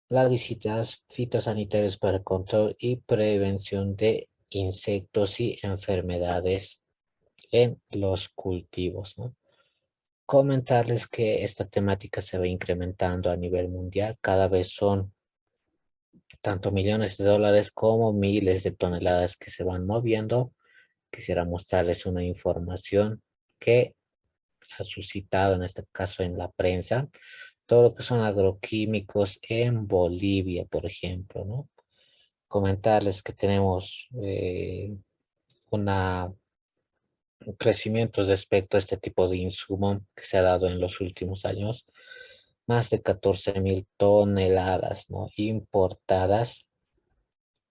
plaguicidas fitosanitarios para control y prevención de insectos y enfermedades en los cultivos, ¿no? Comentarles que esta temática se va incrementando a nivel mundial. Cada vez son tanto millones de dólares como miles de toneladas que se van moviendo. Quisiera mostrarles una información que ha suscitado, en este caso en la prensa, todo lo que son agroquímicos en Bolivia, por ejemplo, ¿no? Comentarles que tenemos una, un crecimiento respecto a este tipo de insumo que se ha dado en los últimos años, más de 14.000 toneladas, ¿no? Importadas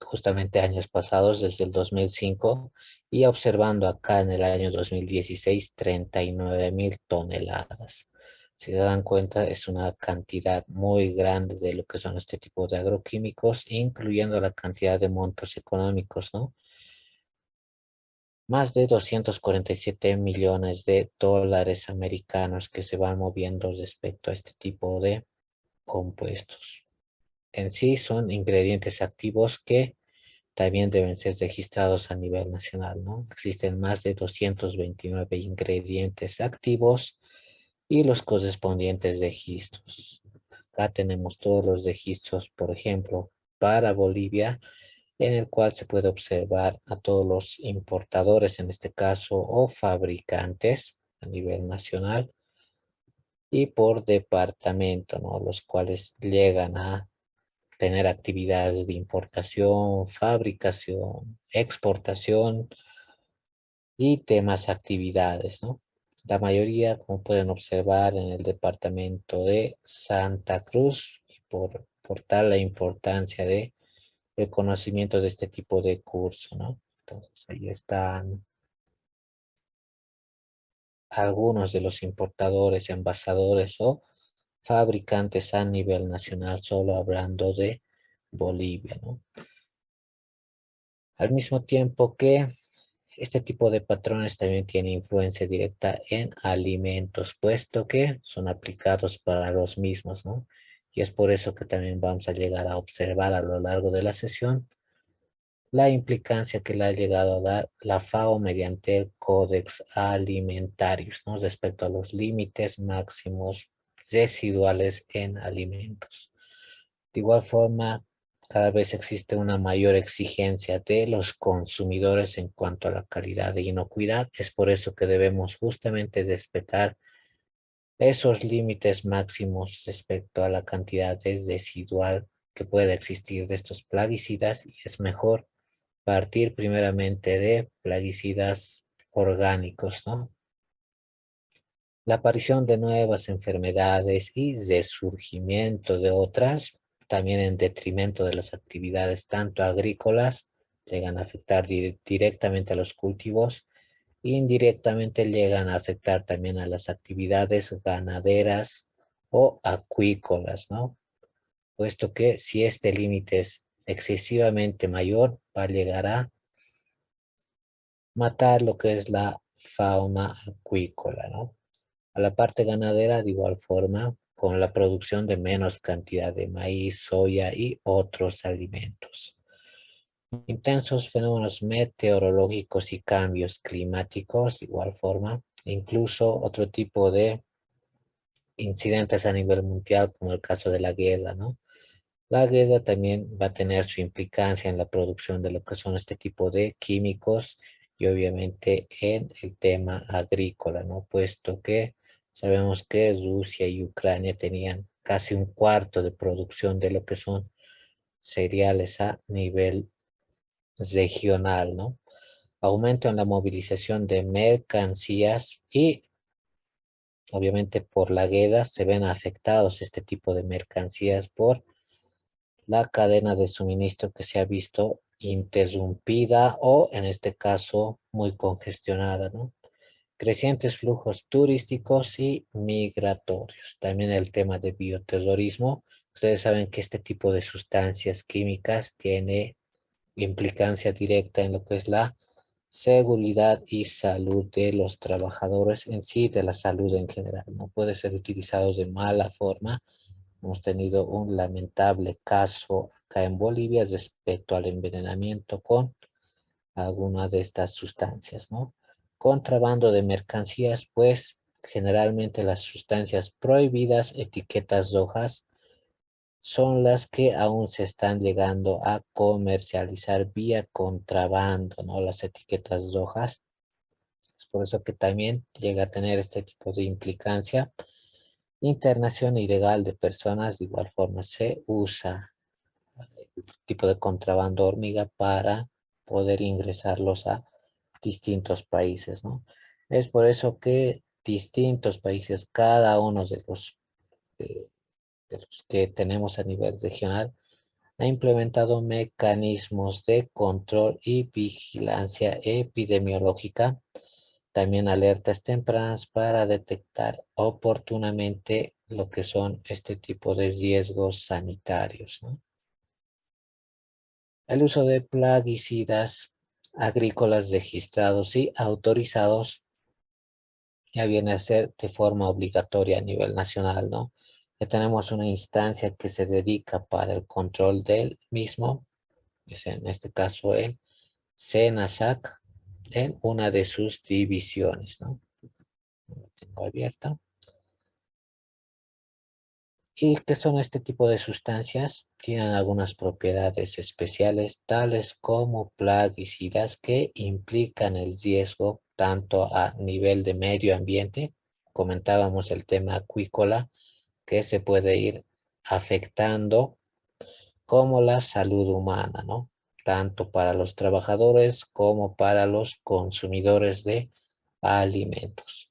justamente años pasados, desde el 2005, y observando acá en el año 2016, 39.000 toneladas. Si se dan cuenta, es una cantidad muy grande de lo que son este tipo de agroquímicos, incluyendo la cantidad de montos económicos, ¿no? Más de 247 millones de dólares americanos que se van moviendo respecto a este tipo de compuestos. En sí son ingredientes activos que también deben ser registrados a nivel nacional, ¿no? Existen más de 229 ingredientes activos y los correspondientes registros. Acá tenemos todos los registros, por ejemplo, para Bolivia, en el cual se puede observar a todos los importadores, en este caso, o fabricantes a nivel nacional, y por departamento, ¿no? Los cuales llegan a tener actividades de importación, fabricación, exportación y temas actividades, ¿no? La mayoría, como pueden observar, en el departamento de Santa Cruz, y por tal la importancia de el conocimiento de este tipo de curso, ¿no? Entonces, ahí están algunos de los importadores, envasadores o fabricantes a nivel nacional, solo hablando de Bolivia, ¿no? Al mismo tiempo que este tipo de patrones también tiene influencia directa en alimentos, puesto que son aplicados para los mismos, ¿no? Y es por eso que también vamos a llegar a observar a lo largo de la sesión la implicancia que le ha llegado a dar la FAO mediante el Codex Alimentarius, ¿no? Respecto a los límites máximos residuales en alimentos. De igual forma, cada vez existe una mayor exigencia de los consumidores en cuanto a la calidad e inocuidad. Es por eso que debemos justamente respetar esos límites máximos respecto a la cantidad de residual que pueda existir de estos plaguicidas, y es mejor partir primeramente de plaguicidas orgánicos, ¿no? La aparición de nuevas enfermedades y resurgimiento de otras, también en detrimento de las actividades tanto agrícolas, llegan a afectar directamente a los cultivos, e indirectamente llegan a afectar también a las actividades ganaderas o acuícolas, ¿no? Puesto que si este límite es excesivamente mayor, va a llegar a matar lo que es la fauna acuícola, ¿no? A la parte ganadera, de igual forma, con la producción de menos cantidad de maíz, soya y otros alimentos. Intensos fenómenos meteorológicos y cambios climáticos, de igual forma, incluso otro tipo de incidentes a nivel mundial, como el caso de la guerra, ¿no? La guerra también va a tener su implicancia en la producción de lo que son este tipo de químicos y obviamente en el tema agrícola, ¿no? Puesto que sabemos que Rusia y Ucrania tenían casi un cuarto de producción de lo que son cereales a nivel regional, ¿no? Aumento en la movilización de mercancías y obviamente por la guerra se ven afectados este tipo de mercancías por la cadena de suministro que se ha visto interrumpida o en este caso muy congestionada, ¿no? Crecientes flujos turísticos y migratorios. También el tema de bioterrorismo. Ustedes saben que este tipo de sustancias químicas tiene implicancia directa en lo que es la seguridad y salud de los trabajadores en sí, de la salud en general. No puede ser utilizado de mala forma Hemos tenido un lamentable caso acá en Bolivia respecto al envenenamiento con alguna de estas sustancias, ¿no? Contrabando de mercancías, pues generalmente las sustancias prohibidas, etiquetas rojas, son las que aún se están llegando a comercializar vía contrabando, ¿no? Las etiquetas rojas. Es por eso que también llega a tener este tipo de implicancia. Internación ilegal de personas, de igual forma se usa el tipo de contrabando hormiga para poder ingresarlos a distintos países, ¿no? Es por eso que distintos países, cada uno de, de los que tenemos a nivel regional, ha implementado mecanismos de control y vigilancia epidemiológica, también alertas tempranas para detectar oportunamente lo que son este tipo de riesgos sanitarios, ¿no? El uso de plaguicidas agrícolas registrados y autorizados ya viene a ser de forma obligatoria a nivel nacional, ¿no? Ya tenemos una instancia que se dedica para el control del mismo, es en este caso el SENASAC, en una de sus divisiones, ¿no? Lo tengo abierta. ¿Y qué son este tipo de sustancias? Tienen algunas propiedades especiales, tales como plaguicidas que implican el riesgo tanto a nivel de medio ambiente, comentábamos el tema acuícola, que se puede ir afectando, como la salud humana, ¿no? Tanto para los trabajadores como para los consumidores de alimentos.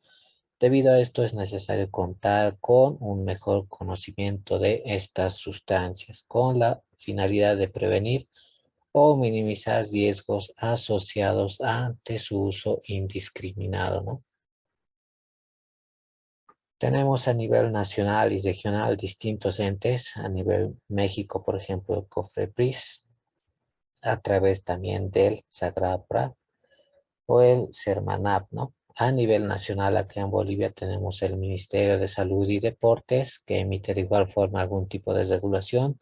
Debido a esto es necesario contar con un mejor conocimiento de estas sustancias, con la finalidad de prevenir o minimizar riesgos asociados ante su uso indiscriminado, ¿no? Tenemos a nivel nacional y regional distintos entes, a nivel México, por ejemplo, el COFEPRIS, a través también del SAGRAPRA o el SERMANAP, ¿no? A nivel nacional, acá en Bolivia tenemos el Ministerio de Salud y Deportes, que emite de igual forma algún tipo de regulación.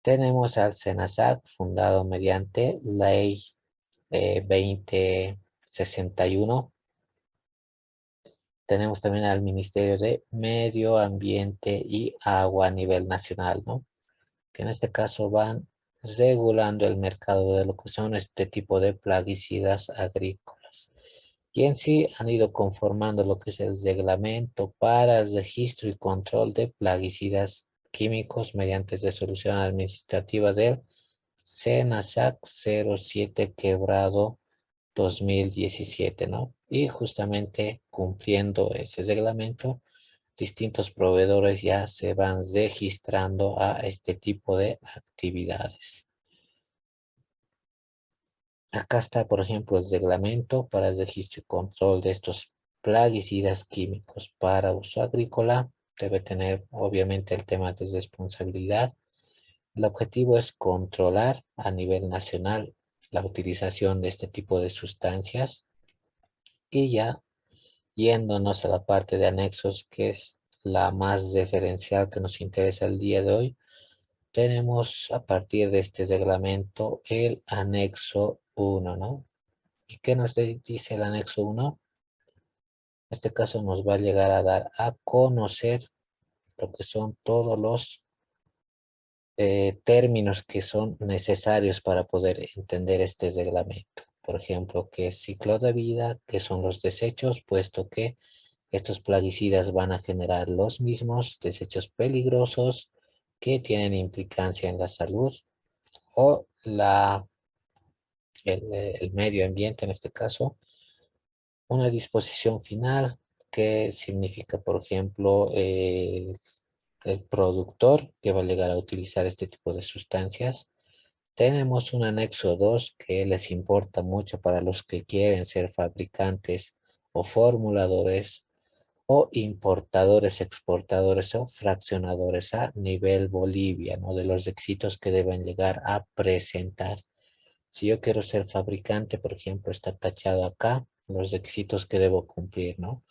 Tenemos al SENASAC, fundado mediante Ley 2061. Tenemos también al Ministerio de Medio Ambiente y Agua a nivel nacional, ¿no? Que en este caso van regulando el mercado de lo que son este tipo de plaguicidas agrícolas. Y en sí han ido conformando lo que es el reglamento para el registro y control de plaguicidas químicos mediante resolución administrativa del SENASAC 07 quebrado 2017, ¿no? Y justamente cumpliendo ese reglamento, distintos proveedores ya se van registrando a este tipo de actividades. Acá está, por ejemplo, el reglamento para el registro y control de estos plaguicidas químicos para uso agrícola. Debe tener, obviamente, el tema de responsabilidad. El objetivo es controlar a nivel nacional la utilización de este tipo de sustancias. Y ya yéndonos a la parte de anexos, que es la más referencial que nos interesa el día de hoy, tenemos a partir de este reglamento el anexo 1, ¿no? ¿Y qué nos dice el anexo 1? En este caso nos va a llegar a dar a conocer lo que son todos los términos que son necesarios para poder entender este reglamento. Por ejemplo, qué es ciclo de vida, qué son los desechos, puesto que estos plaguicidas van a generar los mismos desechos peligrosos que tienen implicancia en la salud o el medio ambiente en este caso. Una disposición final que significa, por ejemplo, el productor que va a llegar a utilizar este tipo de sustancias. Tenemos un anexo 2 que les importa mucho para los que quieren ser fabricantes o formuladores o importadores, exportadores o fraccionadores a nivel Bolivia, ¿no? De los requisitos que deben llegar a presentar. Si yo quiero ser fabricante, por ejemplo, está tachado acá los requisitos que debo cumplir, ¿no?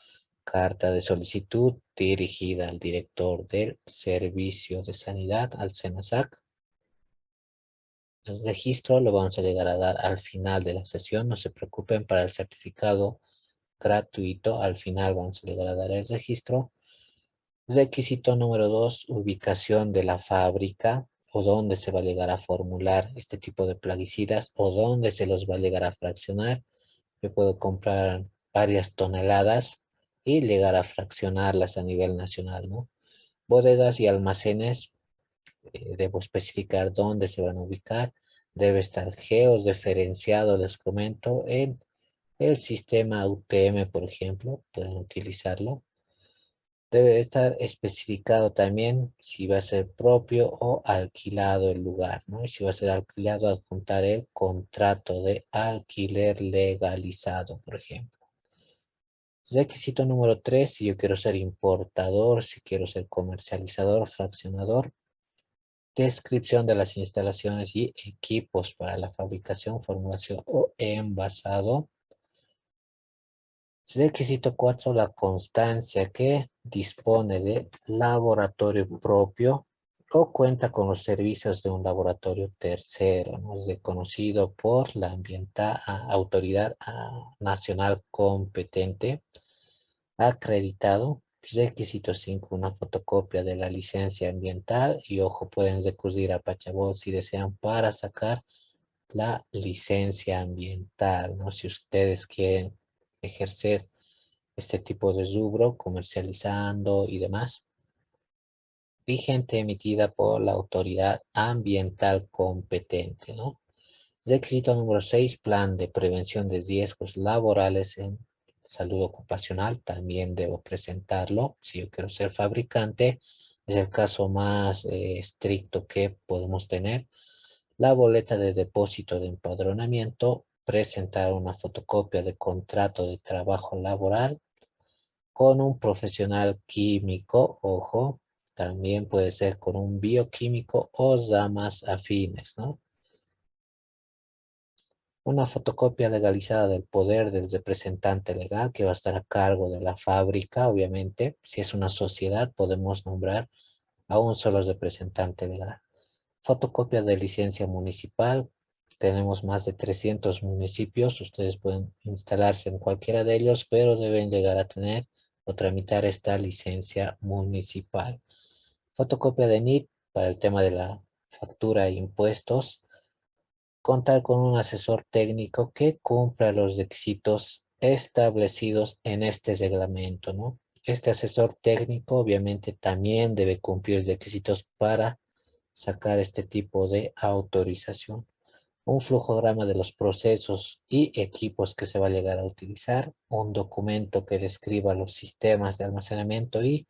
carta de solicitud dirigida al director del Servicio de Sanidad, al SENASAC. El registro lo vamos a llegar a dar al final de la sesión. No se preocupen, para el certificado gratuito al final vamos a llegar a dar el registro. Requisito número 2, ubicación de la fábrica o dónde se va a llegar a formular este tipo de plaguicidas o dónde se los va a llegar a fraccionar. Yo puedo comprar varias toneladas y llegar a fraccionarlas a nivel nacional, ¿no? Bodegas y almacenes, debo especificar dónde se van a ubicar. Debe estar georreferenciado, les comento, en el sistema UTM, por ejemplo, pueden utilizarlo. Debe estar especificado también si va a ser propio o alquilado el lugar, ¿no? Y si va a ser alquilado, adjuntar el contrato de alquiler legalizado, por ejemplo. Requisito número 3, si yo quiero ser importador, si quiero ser comercializador, fraccionador. Descripción de las instalaciones y equipos para la fabricación, formulación o envasado. Requisito 4, la constancia que dispone de laboratorio propio o cuenta con los servicios de un laboratorio tercero, ¿no? Es reconocido por la autoridad nacional competente, acreditado. Requisito 5, una fotocopia de la licencia ambiental y ojo, pueden recurrir a Pachabot si desean para sacar la licencia ambiental, ¿no? Si ustedes quieren ejercer este tipo de rubro, comercializando y demás. Vigente, emitida por la autoridad ambiental competente, ¿no? Requisito número 6, plan de prevención de riesgos laborales en salud ocupacional. También debo presentarlo. Si yo quiero ser fabricante, es el caso más estricto que podemos tener. La boleta de depósito de empadronamiento, presentar una fotocopia de contrato de trabajo laboral con un profesional químico, ojo, también puede ser con un bioquímico o ramas afines, ¿no? Una fotocopia legalizada del poder del representante legal que va a estar a cargo de la fábrica, obviamente. Si es una sociedad, podemos nombrar a un solo representante legal. Fotocopia de licencia municipal. Tenemos más de 300 municipios. Ustedes pueden instalarse en cualquiera de ellos, pero deben llegar a tener o tramitar esta licencia municipal. Fotocopia de NIT para el tema de la factura e impuestos. Contar con un asesor técnico que cumpla los requisitos establecidos en este reglamento, ¿no? Este asesor técnico obviamente también debe cumplir requisitos para sacar este tipo de autorización. Un flujograma de los procesos y equipos que se va a llegar a utilizar, un documento que describa los sistemas de almacenamiento y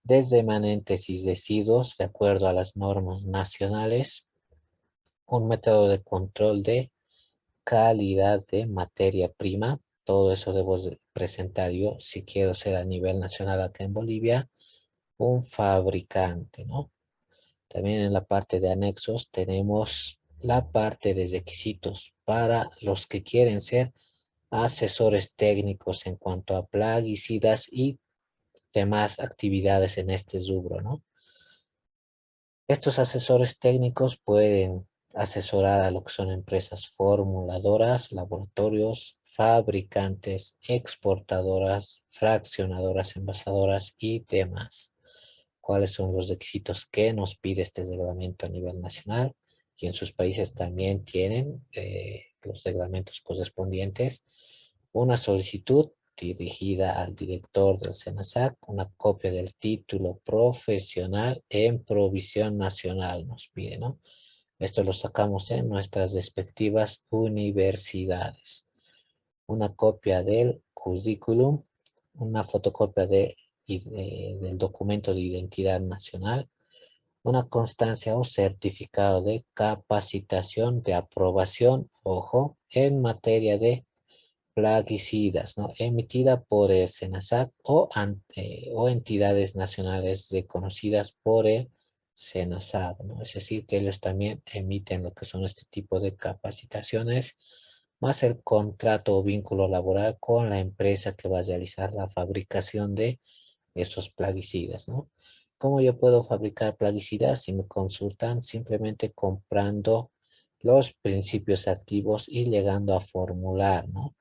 desremanentes y residuos de acuerdo a las normas nacionales, un método de control de calidad de materia prima. Todo eso debo presentar yo si quiero ser a nivel nacional acá en Bolivia, un fabricante, ¿no? También en la parte de anexos tenemos la parte de requisitos para los que quieren ser asesores técnicos en cuanto a plaguicidas y demás actividades en este rubro, ¿no? Estos asesores técnicos pueden asesorar a lo que son empresas formuladoras, laboratorios, fabricantes, exportadoras, fraccionadoras, envasadoras y demás. ¿Cuáles son los requisitos que nos pide este reglamento a nivel nacional? Y en sus países también tienen los reglamentos correspondientes. Una solicitud dirigida al director del SENASAC, una copia del título profesional en provisión nacional nos pide, ¿no? Esto lo sacamos en nuestras respectivas universidades. Una copia del currículum, una fotocopia del documento de identidad nacional, una constancia o certificado de capacitación de aprobación, ojo, en materia de plaguicidas, ¿no? Emitida por el SENASAC o entidades nacionales reconocidas por el SENASAC, ¿no? Es decir, que ellos también emiten lo que son este tipo de capacitaciones más el contrato o vínculo laboral con la empresa que va a realizar la fabricación de esos plaguicidas, ¿no? ¿Cómo yo puedo fabricar plaguicidas? Si me consultan, simplemente comprando los principios activos y llegando a formular, ¿no?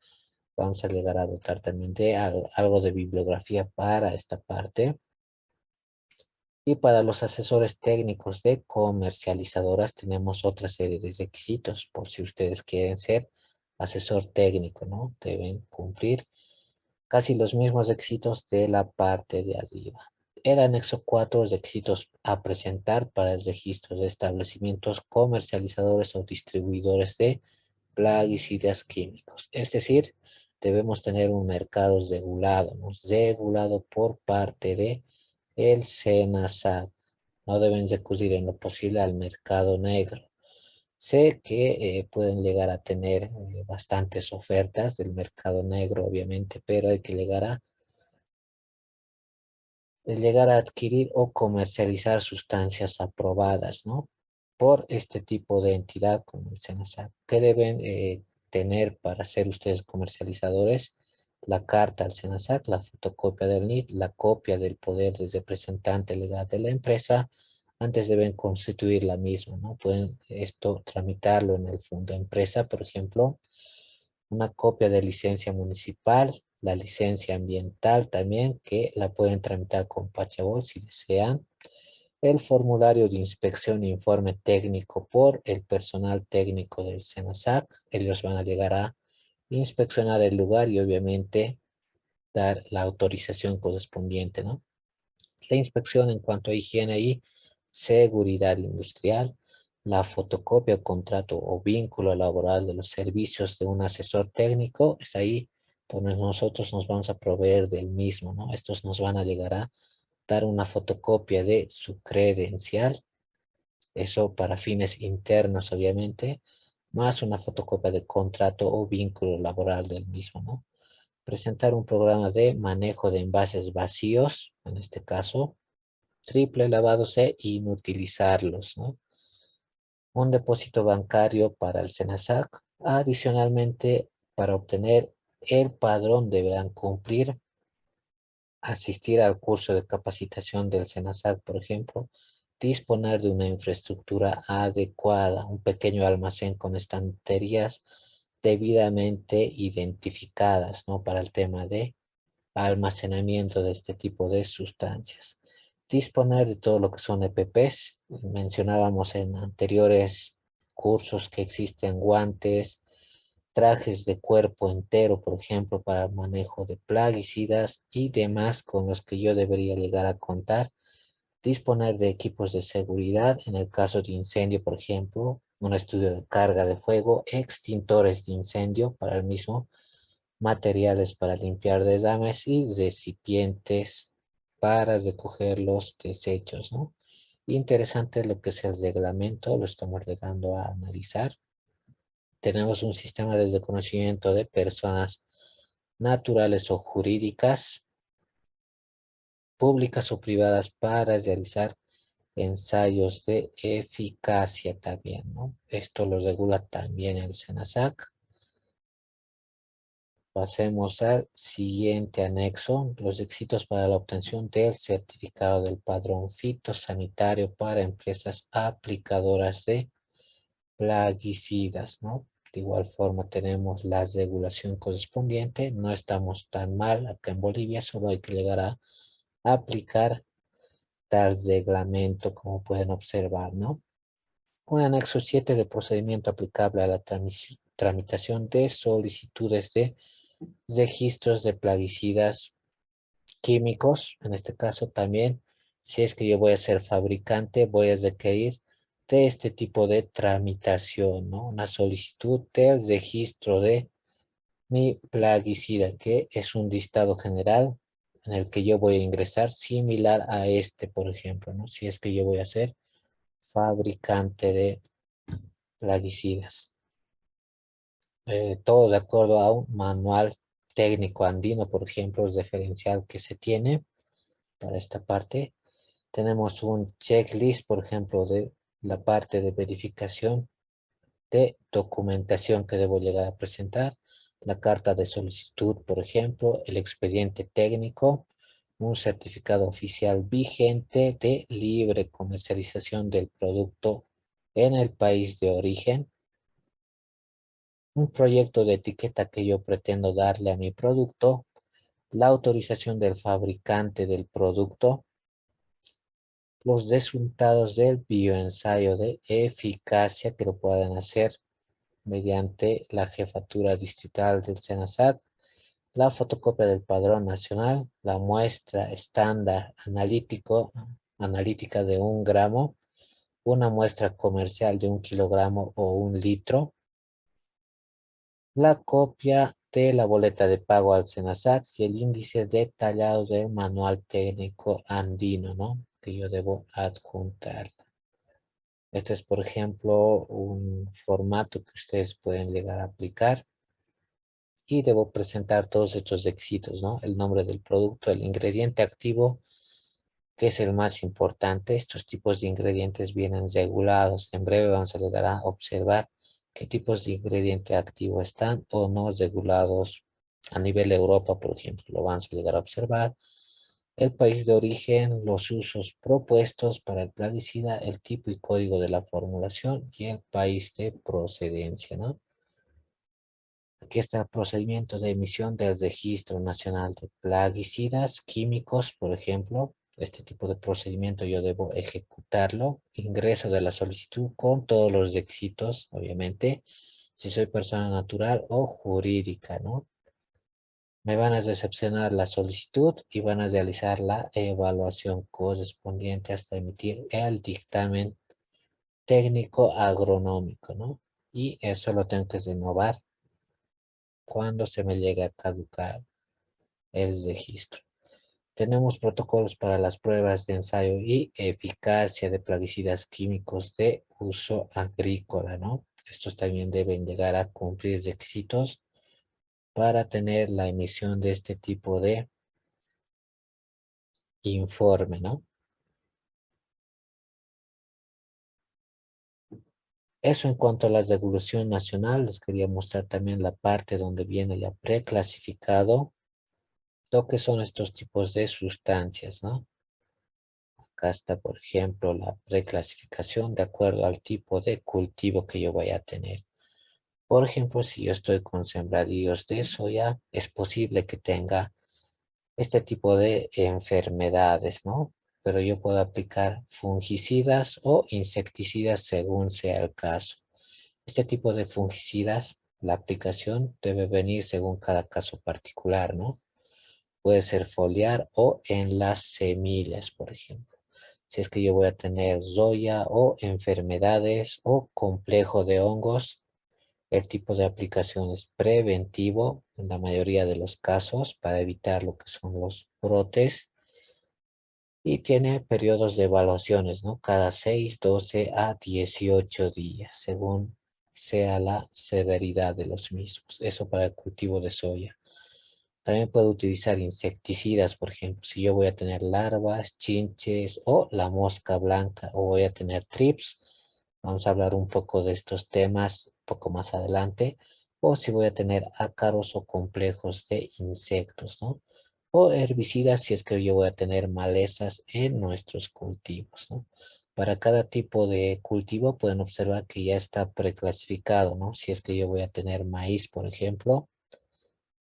Vamos a llegar a dotar también de algo de bibliografía para esta parte. Y para los asesores técnicos de comercializadoras tenemos otra serie de requisitos por si ustedes quieren ser asesor técnico, ¿no? Deben cumplir casi los mismos requisitos de la parte de arriba. El anexo 4, requisitos a presentar para el registro de establecimientos comercializadores o distribuidores de plaguicidas químicos. Es decir, debemos tener un mercado regulado, ¿no? Regulado por parte de el SENASAC. No deben recurrir en lo posible al mercado negro. Sé que pueden llegar a tener bastantes ofertas del mercado negro, obviamente, pero hay que llegar a adquirir o comercializar sustancias aprobadas, ¿no? Por este tipo de entidad como el SENASAC. ¿Qué deben tener para ser ustedes comercializadores? La carta al SENASAC, la fotocopia del NIT, la copia del poder de representante legal de la empresa. Antes deben constituir la misma, ¿no? Pueden esto tramitarlo en el fondo de empresa, por ejemplo, una copia de licencia municipal, la licencia ambiental también, que la pueden tramitar con Pachabol si desean, el formulario de inspección e informe técnico por el personal técnico del SENASAC. Ellos van a llegar a inspeccionar el lugar y obviamente dar la autorización correspondiente, ¿no? La inspección en cuanto a higiene y seguridad industrial, la fotocopia, contrato o vínculo laboral de los servicios de un asesor técnico, es ahí donde nosotros nos vamos a proveer del mismo, ¿no? Estos nos van a llegar a dar una fotocopia de su credencial, eso para fines internos, obviamente, más una fotocopia de contrato o vínculo laboral del mismo, ¿no? Presentar un programa de manejo de envases vacíos, en este caso, triple lavado C, inutilizarlos, ¿no? Un depósito bancario para el SENASAC. Adicionalmente, para obtener el padrón deberán cumplir, asistir al curso de capacitación del SENASAC, por ejemplo, disponer de una infraestructura adecuada, un pequeño almacén con estanterías debidamente identificadas, ¿no? Para el tema de almacenamiento de este tipo de sustancias. Disponer de todo lo que son EPPs. Mencionábamos en anteriores cursos que existen guantes, trajes de cuerpo entero, por ejemplo, para el manejo de plaguicidas y demás con los que yo debería llegar a contar. Disponer de equipos de seguridad en el caso de incendio, por ejemplo, un estudio de carga de fuego, extintores de incendio para el mismo, materiales para limpiar derrames y recipientes para recoger los desechos, ¿no? Interesante lo que es el reglamento, lo estamos llegando a analizar. Tenemos un sistema de reconocimiento de personas naturales o jurídicas, públicas o privadas para realizar ensayos de eficacia también, ¿no? Esto lo regula también el SENASAC. Pasemos al siguiente anexo, los requisitos para la obtención del certificado del padrón fitosanitario para empresas aplicadoras de plaguicidas, ¿no? De igual forma tenemos la regulación correspondiente, no estamos tan mal acá en Bolivia, solo hay que llegar a aplicar tal reglamento como pueden observar, ¿no? Un anexo 7 de procedimiento aplicable a la tramitación de solicitudes de registros de plaguicidas químicos. En este caso también, si es que yo voy a ser fabricante, voy a requerir de este tipo de tramitación, ¿no? Una solicitud de registro de mi plaguicida, que es un listado general en el que yo voy a ingresar similar a este, por ejemplo, ¿no? Si es que yo voy a ser fabricante de plaguicidas. Todo de acuerdo a un manual técnico andino, por ejemplo, el referencial que se tiene para esta parte. Tenemos un checklist, por ejemplo, de la parte de verificación de documentación que debo llegar a presentar, la carta de solicitud, por ejemplo, el expediente técnico, un certificado oficial vigente de libre comercialización del producto en el país de origen, un proyecto de etiqueta que yo pretendo darle a mi producto, la autorización del fabricante del producto, los resultados del bioensayo de eficacia que lo puedan hacer mediante la jefatura distrital del SENASAT, la fotocopia del padrón nacional, la muestra estándar analítica de 1 gramo, una muestra comercial de 1 kilogramo o 1 litro, la copia de la boleta de pago al SENASAT y el índice detallado del manual técnico andino, ¿no? Que yo debo adjuntar. Este es, por ejemplo, un formato que ustedes pueden llegar a aplicar y debo presentar todos estos requisitos, ¿no? El nombre del producto, el ingrediente activo, que es el más importante. Estos tipos de ingredientes vienen regulados. En breve vamos a llegar a observar qué tipos de ingrediente activo están o no regulados a nivel Europa, por ejemplo. Lo vamos a llegar a observar. El país de origen, los usos propuestos para el plaguicida, el tipo y código de la formulación y el país de procedencia, ¿no? Aquí está el procedimiento de emisión del Registro Nacional de Plaguicidas Químicos, por ejemplo. Este tipo de procedimiento yo debo ejecutarlo. Ingreso de la solicitud con todos los requisitos, obviamente, si soy persona natural o jurídica, ¿no? Me van a recepcionar la solicitud y van a realizar la evaluación correspondiente hasta emitir el dictamen técnico agronómico, ¿no? Y eso lo tengo que renovar cuando se me llegue a caducar el registro. Tenemos protocolos para las pruebas de ensayo y eficacia de plaguicidas químicos de uso agrícola, ¿no? Estos también deben llegar a cumplir requisitos para tener la emisión de este tipo de informe, ¿no? Eso en cuanto a la regulación nacional, les quería mostrar también la parte donde viene ya preclasificado lo que son estos tipos de sustancias, ¿no? Acá está, por ejemplo, la preclasificación de acuerdo al tipo de cultivo que yo vaya a tener. Por ejemplo, si yo estoy con sembradíos de soya, es posible que tenga este tipo de enfermedades, ¿no? Pero yo puedo aplicar fungicidas o insecticidas según sea el caso. Este tipo de fungicidas, la aplicación debe venir según cada caso particular, ¿no? Puede ser foliar o en las semillas, por ejemplo. Si es que yo voy a tener soya o enfermedades o complejo de hongos, el tipo de aplicación es preventivo en la mayoría de los casos para evitar lo que son los brotes y tiene periodos de evaluaciones, ¿no? Cada 6, 12 a 18 días, según sea la severidad de los mismos. Eso para el cultivo de soya. También puedo utilizar insecticidas, por ejemplo, si yo voy a tener larvas, chinches o la mosca blanca o voy a tener trips. Vamos a hablar un poco de estos temas un poco más adelante. O si voy a tener ácaros o complejos de insectos, ¿no? O herbicidas si es que yo voy a tener malezas en nuestros cultivos, ¿no? Para cada tipo de cultivo pueden observar que ya está preclasificado, ¿no? Si es que yo voy a tener maíz, por ejemplo,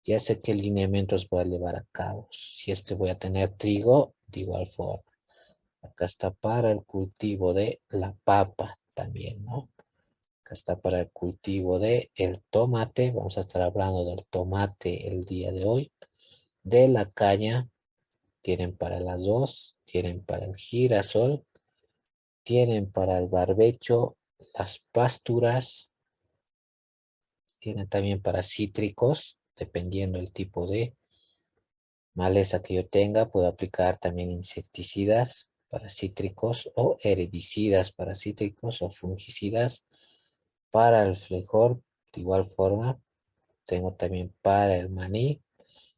ya sé qué lineamientos voy a llevar a cabo. Si es que voy a tener trigo, de igual forma. Acá está para el cultivo de la papa también, ¿no? Acá está para el cultivo de el tomate. Vamos a estar hablando del tomate el día de hoy. De la caña, tienen para las dos. Tienen para el girasol. Tienen para el barbecho, las pasturas. Tienen también para cítricos, dependiendo el tipo de maleza que yo tenga. Puedo aplicar también insecticidas para cítricos o herbicidas para cítricos o fungicidas para el flejor. De igual forma, tengo también para el maní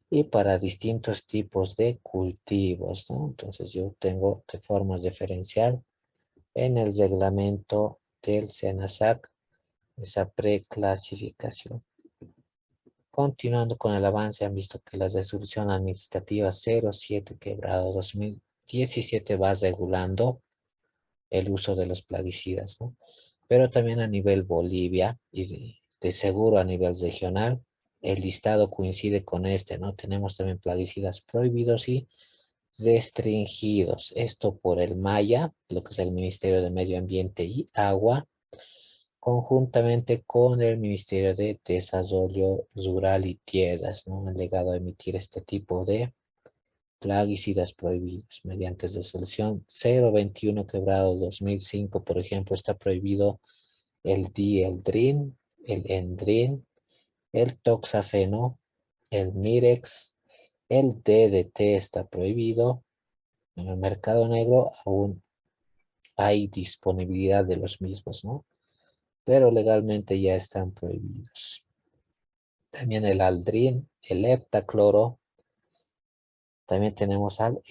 y para distintos tipos de cultivos, ¿no? Entonces yo tengo de forma diferencial en el reglamento del SENASAC esa preclasificación. Continuando con el avance, han visto que la resolución administrativa 07/2017 va regulando el uso de los plaguicidas, ¿no? Pero también a nivel Bolivia y de seguro a nivel regional, el listado coincide con este, ¿no? Tenemos también plaguicidas prohibidos y restringidos. Esto por el MAYA, lo que es el Ministerio de Medio Ambiente y Agua, conjuntamente con el Ministerio de Desarrollo Rural y Tierras, ¿no? Han llegado a emitir este tipo de plaguicidas prohibidos mediante resolución 021/2005, por ejemplo, está prohibido el dieldrin, el endrin, el toxafeno, el mirex, el DDT está prohibido. En el mercado negro aún hay disponibilidad de los mismos, ¿no? Pero legalmente ya están prohibidos. También el aldrin, el heptacloro. También tenemos al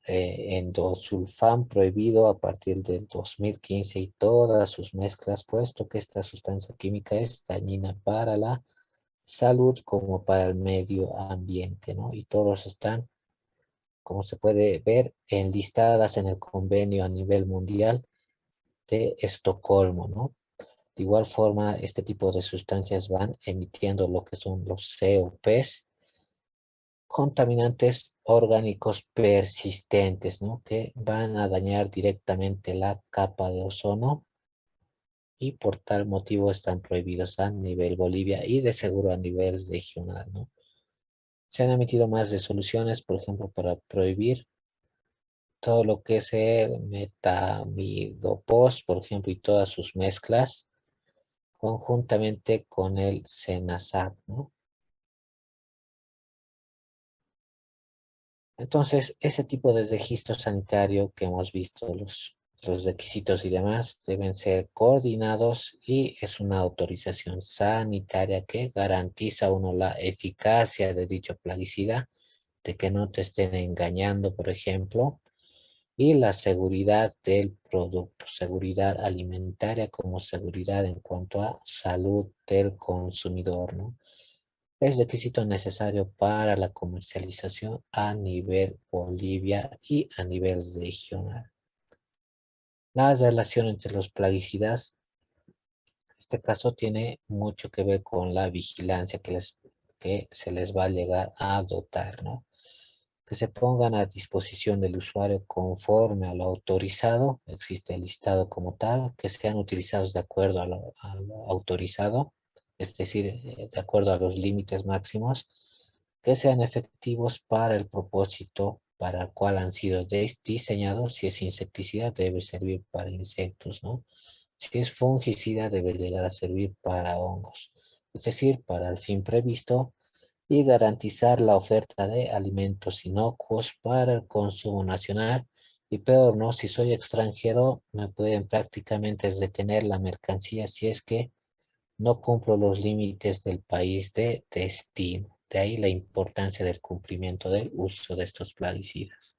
endosulfán prohibido a partir del 2015 y todas sus mezclas, puesto que esta sustancia química es dañina para la salud como para el medio ambiente, ¿no? Y todos están, como se puede ver, enlistadas en el convenio a nivel mundial de Estocolmo, ¿no? De igual forma, este tipo de sustancias van emitiendo lo que son los COPs, contaminantes orgánicos persistentes, ¿no? Que van a dañar directamente la capa de ozono y por tal motivo están prohibidos a nivel Bolivia y de seguro a nivel regional, ¿no? Se han emitido más resoluciones, por ejemplo, para prohibir todo lo que es el metamidopos, por ejemplo, y todas sus mezclas, conjuntamente con el Senasac, ¿no? Entonces, ese tipo de registro sanitario que hemos visto, los requisitos y demás, deben ser coordinados y es una autorización sanitaria que garantiza uno la eficacia de dicho plaguicida, de que no te estén engañando, por ejemplo, y la seguridad del producto, seguridad alimentaria como seguridad en cuanto a salud del consumidor, ¿no? Es requisito necesario para la comercialización a nivel Bolivia y a nivel regional. La relación entre los plaguicidas, en este caso, tiene mucho que ver con la vigilancia que se les va a llegar a dotar, ¿no? Que se pongan a disposición del usuario conforme a lo autorizado, existe el listado como tal, que sean utilizados de acuerdo a lo autorizado, es decir, de acuerdo a los límites máximos, que sean efectivos para el propósito para el cual han sido diseñados. Si es insecticida, debe servir para insectos, ¿no? Si es fungicida, debe llegar a servir para hongos, es decir, para el fin previsto y garantizar la oferta de alimentos inocuos para el consumo nacional. Y peor, ¿no? Si soy extranjero, me pueden prácticamente detener la mercancía si es que no cumplo los límites del país de destino. De ahí la importancia del cumplimiento del uso de estos plaguicidas.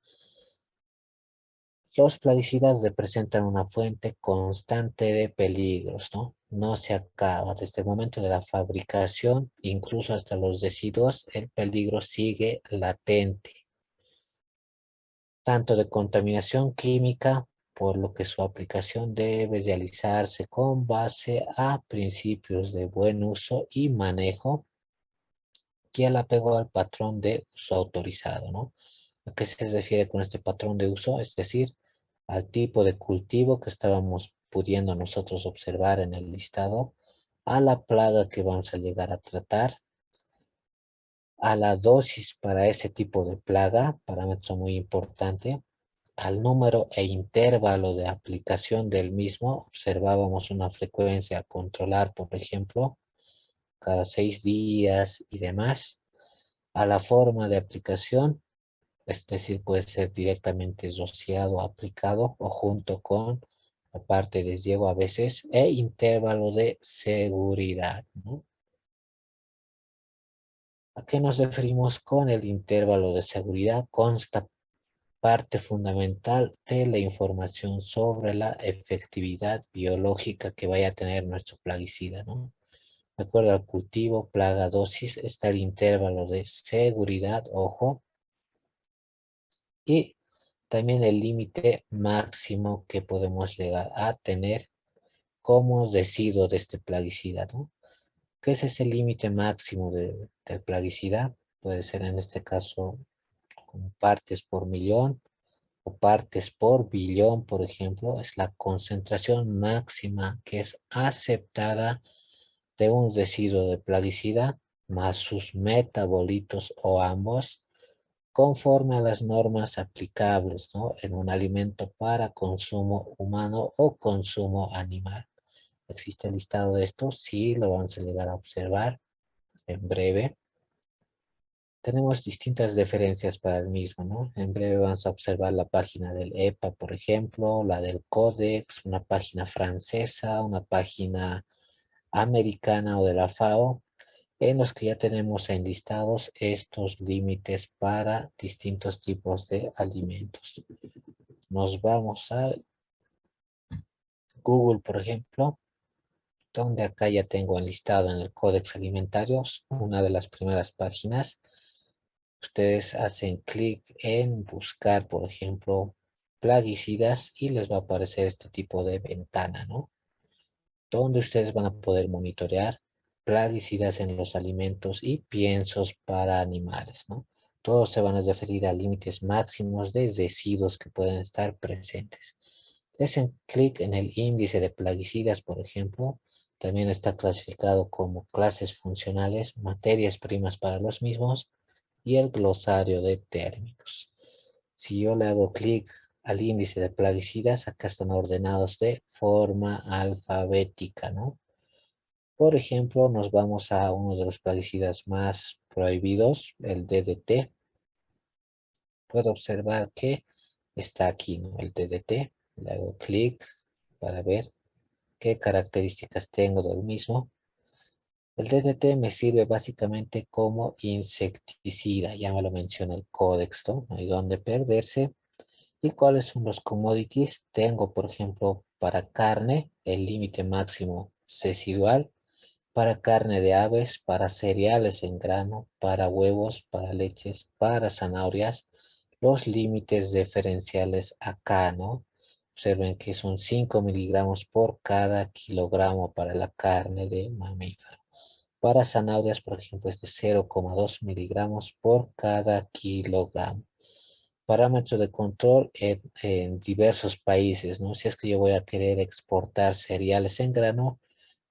Los plaguicidas representan una fuente constante de peligros, ¿no? No se acaba. Desde el momento de la fabricación, incluso hasta los residuos, el peligro sigue latente, tanto de contaminación química, por lo que su aplicación debe realizarse con base a principios de buen uso y manejo y el apego al patrón de uso autorizado, ¿no? ¿A qué se refiere con este patrón de uso? Es decir, al tipo de cultivo que estábamos pudiendo nosotros observar en el listado, a la plaga que vamos a llegar a tratar, a la dosis para ese tipo de plaga, parámetro muy importante, al número e intervalo de aplicación del mismo, observábamos una frecuencia a controlar, por ejemplo, cada 6 días y demás, a la forma de aplicación, es decir, puede ser directamente rociado, aplicado o junto con la parte de riego a veces, e intervalo de seguridad, ¿no? ¿A qué nos referimos con el intervalo de seguridad? Consta parte fundamental de la información sobre la efectividad biológica que vaya a tener nuestro plaguicida, ¿no? De acuerdo al cultivo, plaga, dosis, está el intervalo de seguridad, ojo, y también el límite máximo que podemos llegar a tener como residuo de este plaguicida, ¿no? ¿Qué es ese límite máximo del plaguicida? Puede ser en este caso como partes por millón o partes por billón, por ejemplo, es la concentración máxima que es aceptada de un residuo de plaguicida más sus metabolitos o ambos, conforme a las normas aplicables, ¿no? En un alimento para consumo humano o consumo animal. ¿Existe el listado de esto? Sí, lo vamos a llegar a observar en breve. Tenemos distintas referencias para el mismo, ¿no? En breve vamos a observar la página del EPA, por ejemplo, la del Codex, una página francesa, una página americana o de la FAO, en los que ya tenemos enlistados estos límites para distintos tipos de alimentos. Nos vamos a Google, por ejemplo, donde acá ya tengo enlistado en el Codex Alimentarios, una de las primeras páginas. Ustedes hacen clic en buscar, por ejemplo, plaguicidas y les va a aparecer este tipo de ventana, ¿no? Donde ustedes van a poder monitorear plaguicidas en los alimentos y piensos para animales, ¿no? Todos se van a referir a límites máximos de residuos que pueden estar presentes. Hacen clic en el índice de plaguicidas, por ejemplo. También está clasificado como clases funcionales, materias primas para los mismos y el glosario de términos. Si yo le hago clic al índice de plaguicidas, acá están ordenados de forma alfabética, ¿no? Por ejemplo, nos vamos a uno de los plaguicidas más prohibidos, el DDT. Puedo observar que está aquí, ¿no? El DDT. Le hago clic para ver qué características tengo del mismo. El DDT me sirve básicamente como insecticida, ya me lo menciona el códex, ¿no? No hay donde perderse. ¿Y cuáles son los commodities? Tengo, por ejemplo, para carne, el límite máximo residual, para carne de aves, para cereales en grano, para huevos, para leches, para zanahorias, los límites diferenciales acá, ¿no? Observen que son 5 miligramos por cada kilogramo para la carne de mamífero. Para zanahorias, por ejemplo, es de 0,2 miligramos por cada kilogramo. Parámetros de control en diversos países, ¿no? Si es que yo voy a querer exportar cereales en grano,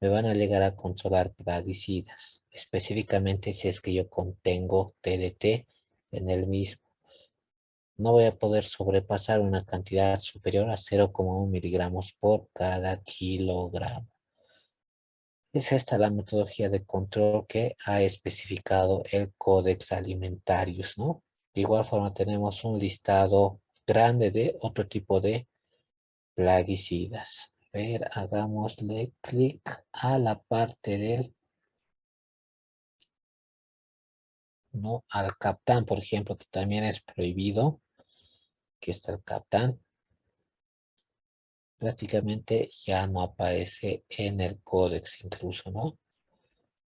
me van a llegar a controlar plaguicidas, específicamente si es que yo contengo DDT en el mismo. No voy a poder sobrepasar una cantidad superior a 0,1 miligramos por cada kilogramo. Es esta la metodología de control que ha especificado el Codex Alimentarius, ¿no? De igual forma tenemos un listado grande de otro tipo de plaguicidas. A ver, hagámosle clic a la parte del, ¿no? Al captán, por ejemplo, que también es prohibido. Aquí está el captán. Prácticamente ya no aparece en el códex incluso, ¿no?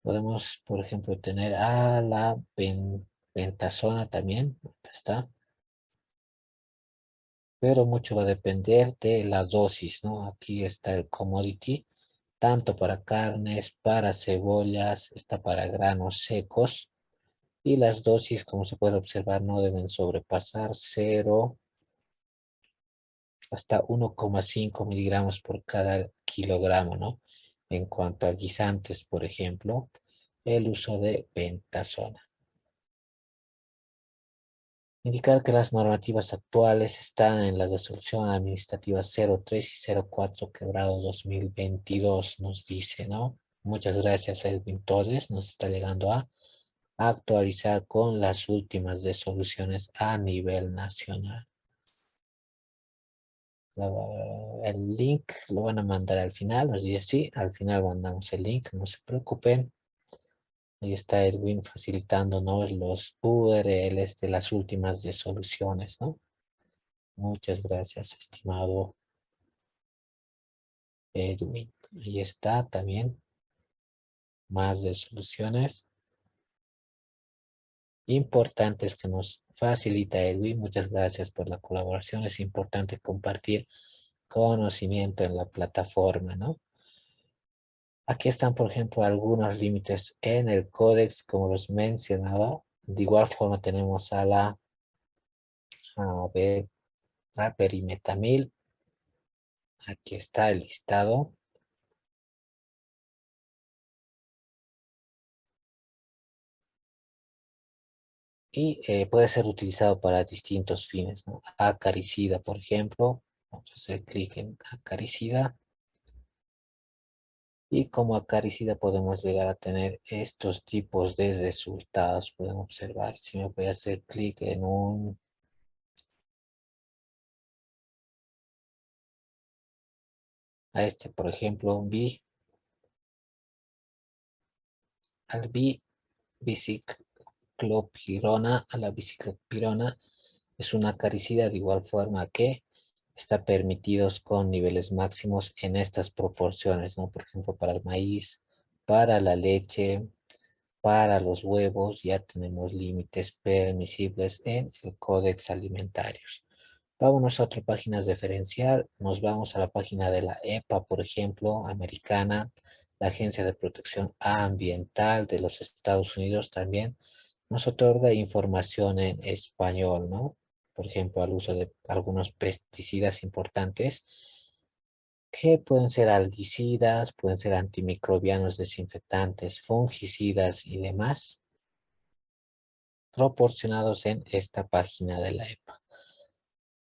Podemos, por ejemplo, tener a la pentazona también. Aquí está. Pero mucho va a depender de la dosis, ¿no? Aquí está el commodity, tanto para carnes, para cebollas, está para granos secos. Y las dosis, como se puede observar, no deben sobrepasar 0 hasta 1,5 miligramos por cada kilogramo, ¿no? En cuanto a guisantes, por ejemplo, el uso de pentazona. Indicar que las normativas actuales están en la resolución administrativa 03 y 04 quebrado 2022, nos dice, ¿no? Muchas gracias, Edwin Torres. Nos está llegando a actualizar con las últimas resoluciones a nivel nacional. El link lo van a mandar al final, nos dice sí, al final mandamos el link, no se preocupen. Ahí está Edwin facilitándonos los URLs de las últimas resoluciones, ¿no? Muchas gracias, estimado Edwin. Ahí está también más de soluciones importantes que nos facilita Edwin. Muchas gracias por la colaboración. Es importante compartir conocimiento en la plataforma, ¿no? Aquí están, por ejemplo, algunos límites en el códex, como los mencionaba. De igual forma tenemos a ver, la perimetamil. Aquí está el listado. Y puede ser utilizado para distintos fines, ¿no? Acaricida, por ejemplo. Vamos a hacer clic en acaricida. Y como acaricida podemos llegar a tener estos tipos de resultados. Pueden observar, si me voy a hacer clic en a este, por ejemplo, al biciclopirona, a la biciclopirona es una acaricida de igual forma que está permitidos con niveles máximos en estas proporciones, ¿no? Por ejemplo, para el maíz, para la leche, para los huevos, ya tenemos límites permisibles en el Códex Alimentarios. Vámonos a otra página diferencial. Nos vamos a la página de la EPA, por ejemplo, americana, la Agencia de Protección Ambiental de los Estados Unidos también nos otorga información en español, ¿no? Por ejemplo, al uso de algunos pesticidas importantes que pueden ser algicidas, pueden ser antimicrobianos, desinfectantes, fungicidas y demás, proporcionados en esta página de la EPA.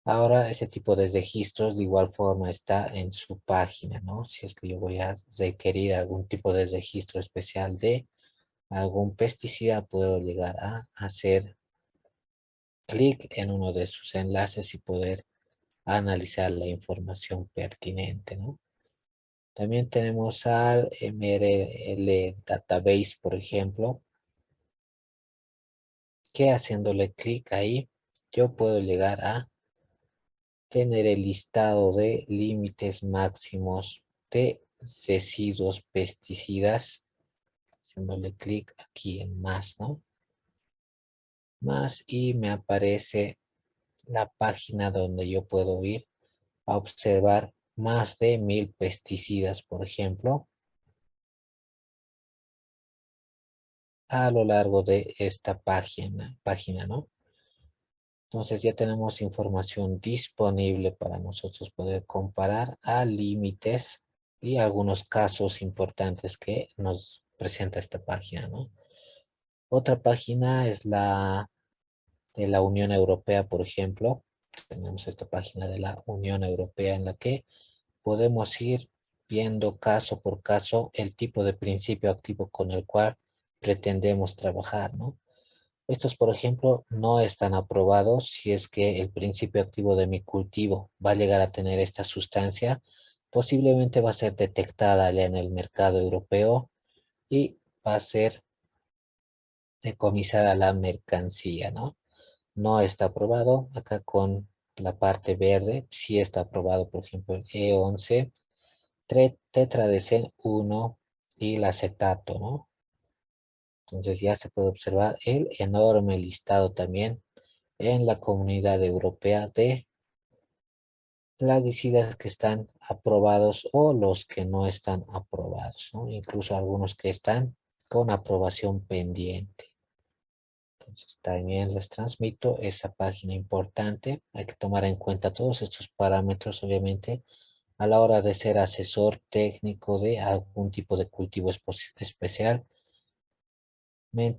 Ahora, ese tipo de registros de igual forma está en su página, ¿no? Si es que yo voy a requerir algún tipo de registro especial de algún pesticida, puedo llegar a hacer clic en uno de sus enlaces y poder analizar la información pertinente, ¿no? También tenemos al MRL Database, por ejemplo, que haciéndole clic ahí, yo puedo llegar a tener el listado de límites máximos de residuos pesticidas, haciéndole clic aquí en más, ¿no? Más y me aparece la página donde yo puedo ir a observar más de 1000 pesticidas, por ejemplo, a lo largo de esta página, ¿no? Entonces ya tenemos información disponible para nosotros poder comparar a límites y algunos casos importantes que nos presenta esta página, ¿no? Otra página es la de la Unión Europea, por ejemplo. Tenemos esta página de la Unión Europea en la que podemos ir viendo caso por caso el tipo de principio activo con el cual pretendemos trabajar, ¿no? Estos, por ejemplo, no están aprobados si es que el principio activo de mi cultivo va a llegar a tener esta sustancia, posiblemente va a ser detectada ya en el mercado europeo y va a ser decomisada la mercancía, ¿no? No está aprobado acá con la parte verde, sí está aprobado, por ejemplo, el E11 tetradecen 1 y el acetato, ¿no? Entonces ya se puede observar el enorme listado también en la Comunidad Europea de plaguicidas que están aprobados o los que no están aprobados, ¿no? Incluso algunos que están con aprobación pendiente. Entonces también les transmito esa página importante. Hay que tomar en cuenta todos estos parámetros, obviamente, a la hora de ser asesor técnico de algún tipo de cultivo especial,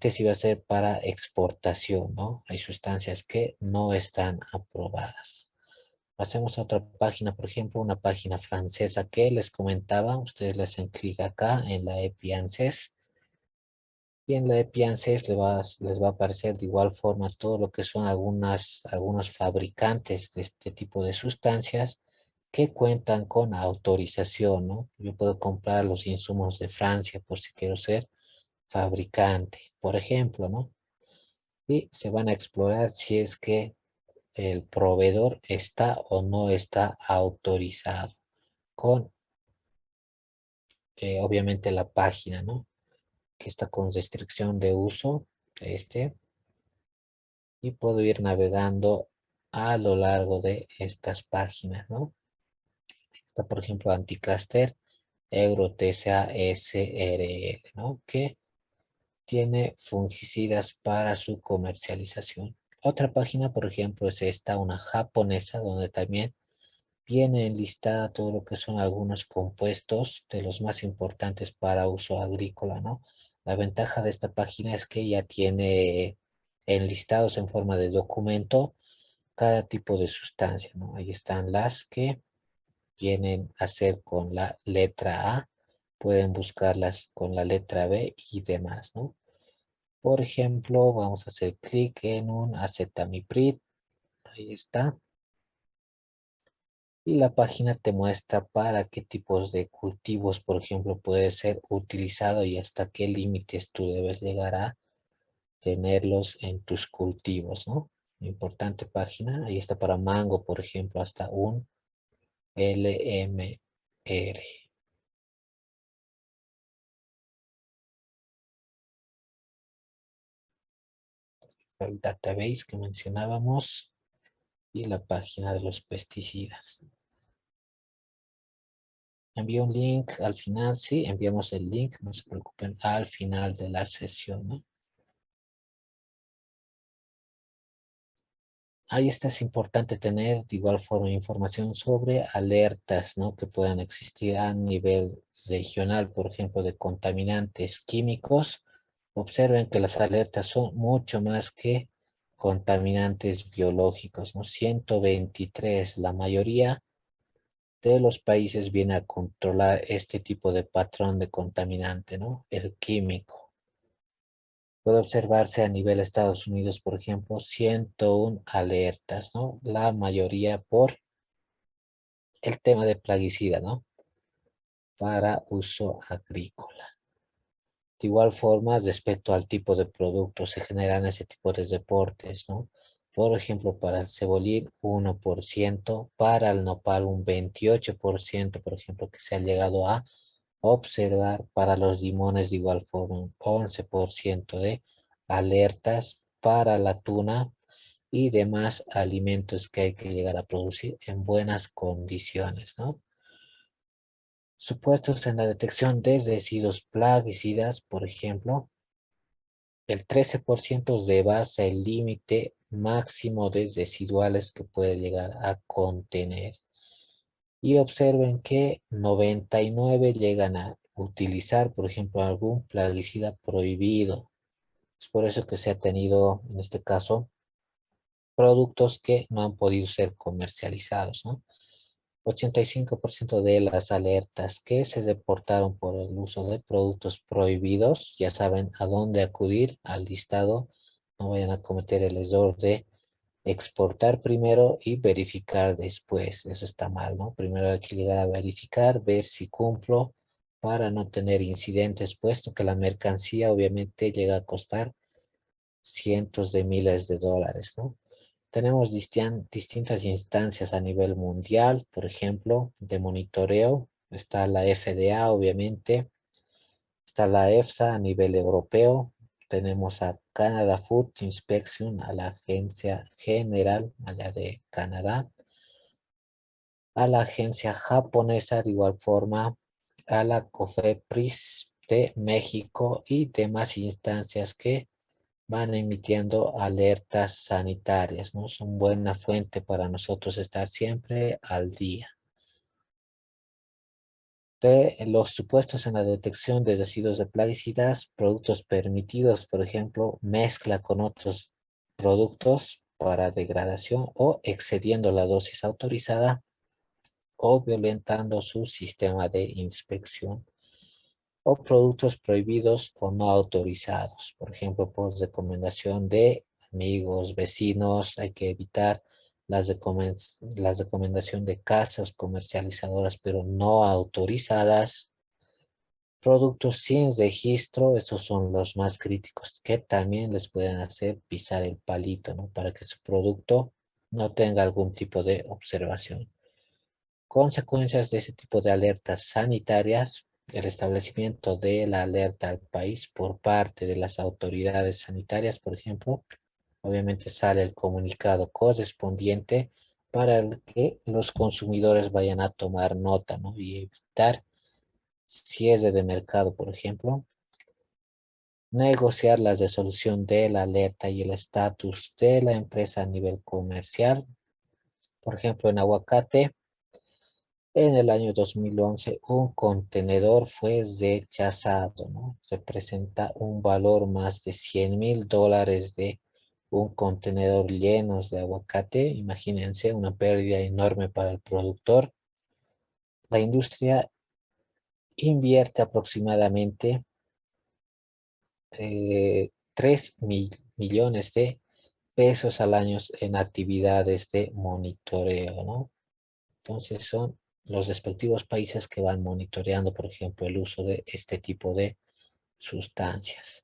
si va a ser para exportación, ¿no? Hay sustancias que no están aprobadas. Pasemos a otra página, por ejemplo, una página francesa que les comentaba. Ustedes le hacen clic acá en la EPI-ANSES. Y en la EPI-ANSES les va a aparecer de igual forma todo lo que son algunos fabricantes de este tipo de sustancias que cuentan con autorización, ¿no? Yo puedo comprar los insumos de Francia por si quiero ser fabricante, por ejemplo, ¿no? Y se van a explorar si es que el proveedor está o no está autorizado con, obviamente, la página, ¿no? Que está con restricción de uso, y puedo ir navegando a lo largo de estas páginas, ¿no? Está, por ejemplo, Anticluster, EuroTSA SRL, ¿no? Que tiene fungicidas para su comercialización. Otra página, por ejemplo, es esta, una japonesa, donde también viene enlistada todo lo que son algunos compuestos de los más importantes para uso agrícola, ¿no? La ventaja de esta página es que ya tiene enlistados en forma de documento cada tipo de sustancia, ¿no? Ahí están las que vienen a ser con la letra A, pueden buscarlas con la letra B y demás, ¿no? Por ejemplo, vamos a hacer clic en un acetamiprid, ahí está. Y la página te muestra para qué tipos de cultivos, por ejemplo, puede ser utilizado y hasta qué límites tú debes llegar a tenerlos en tus cultivos, ¿no? Importante página. Ahí está para mango, por ejemplo, hasta un LMR. Está el database que mencionábamos y la página de los pesticidas. Envío un link al final, sí, enviamos el link, no se preocupen, al final de la sesión, ¿no? Ahí está, es importante tener de igual forma información sobre alertas, ¿no? Que puedan existir a nivel regional, por ejemplo, de contaminantes químicos. Observen que las alertas son mucho más que contaminantes biológicos, ¿no? 123, la mayoría de los países viene a controlar este tipo de patrón de contaminante, ¿no? El químico. Puede observarse a nivel Estados Unidos, por ejemplo, 101 alertas, ¿no? La mayoría por el tema de plaguicida, ¿no? Para uso agrícola. De igual forma, respecto al tipo de producto, se generan ese tipo de reportes, ¿no? Por ejemplo, para el cebolín, 1%, para el nopal, un 28%, por ejemplo, que se ha llegado a observar. Para los limones, de igual forma, un 11% de alertas. Para la tuna y demás alimentos que hay que llegar a producir en buenas condiciones, ¿no? Supuestos en la detección de residuos plaguicidas, por ejemplo, el 13% rebasa el límite máximo de residuales que puede llegar a contener. Y observen que 99 llegan a utilizar, por ejemplo, algún plaguicida prohibido. Es por eso que se ha tenido, en este caso, productos que no han podido ser comercializados, ¿no? 85% de las alertas que se reportaron por el uso de productos prohibidos, ya saben a dónde acudir al listado, no vayan a cometer el error de exportar primero y verificar después, eso está mal, ¿no? Primero hay que llegar a verificar, ver si cumplo para no tener incidentes, puesto que la mercancía obviamente llega a costar cientos de miles de dólares, ¿no? Tenemos distintas instancias a nivel mundial, por ejemplo, de monitoreo. Está la FDA, obviamente. Está la EFSA a nivel europeo. Tenemos a Canada Food Inspection, a la Agencia General allá de Canadá. A la agencia japonesa, de igual forma, a la COFEPRIS de México y demás instancias que van emitiendo alertas sanitarias, ¿no? Son buena fuente para nosotros estar siempre al día. De los supuestos en la detección de residuos de plaguicidas, productos permitidos, por ejemplo, mezcla con otros productos para degradación o excediendo la dosis autorizada o violentando su sistema de inspección, o productos prohibidos o no autorizados. Por ejemplo, por recomendación de amigos, vecinos, hay que evitar la recomendación de casas comercializadoras, pero no autorizadas. Productos sin registro, esos son los más críticos, que también les pueden hacer pisar el palito, ¿no? Para que su producto no tenga algún tipo de observación. Consecuencias de ese tipo de alertas sanitarias, el establecimiento de la alerta al país por parte de las autoridades sanitarias, por ejemplo, obviamente sale el comunicado correspondiente para que los consumidores vayan a tomar nota, ¿no? Y evitar cierre de mercado, por ejemplo, negociar la resolución de la alerta y el estatus de la empresa a nivel comercial. Por ejemplo, en aguacate, en el año 2011, un contenedor fue rechazado, ¿no? Se presenta un valor más de $100,000 de un contenedor lleno de aguacate. Imagínense una pérdida enorme para el productor. La industria invierte aproximadamente 3 millones de pesos al año en actividades de monitoreo, ¿no? Entonces son los respectivos países que van monitoreando, por ejemplo, el uso de este tipo de sustancias.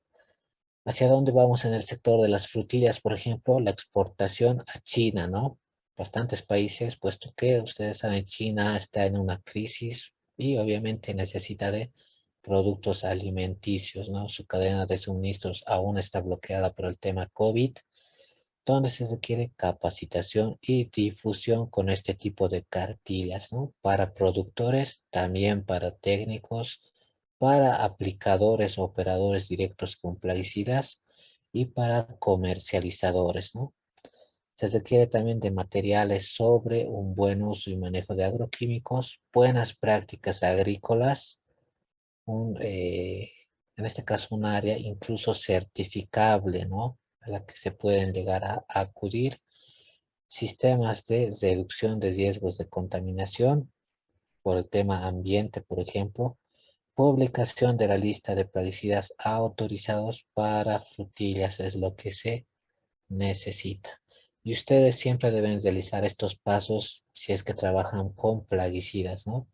¿Hacia dónde vamos en el sector de las frutillas, por ejemplo? La exportación a China, ¿no? Bastantes países, puesto que ustedes saben, China está en una crisis y obviamente necesita de productos alimenticios, ¿no? Su cadena de suministros aún está bloqueada por el tema COVID, donde se requiere capacitación y difusión con este tipo de cartillas, ¿no? Para productores, también para técnicos, para aplicadores o operadores directos con plaguicidas y para comercializadores, ¿no? Se requiere también de materiales sobre un buen uso y manejo de agroquímicos, buenas prácticas agrícolas, un, en este caso un área incluso certificable, ¿no? A la que se pueden llegar a acudir, sistemas de reducción de riesgos de contaminación por el tema ambiente, por ejemplo, publicación de la lista de plaguicidas autorizados para frutillas es lo que se necesita. Y ustedes siempre deben realizar estos pasos si es que trabajan con plaguicidas, ¿no?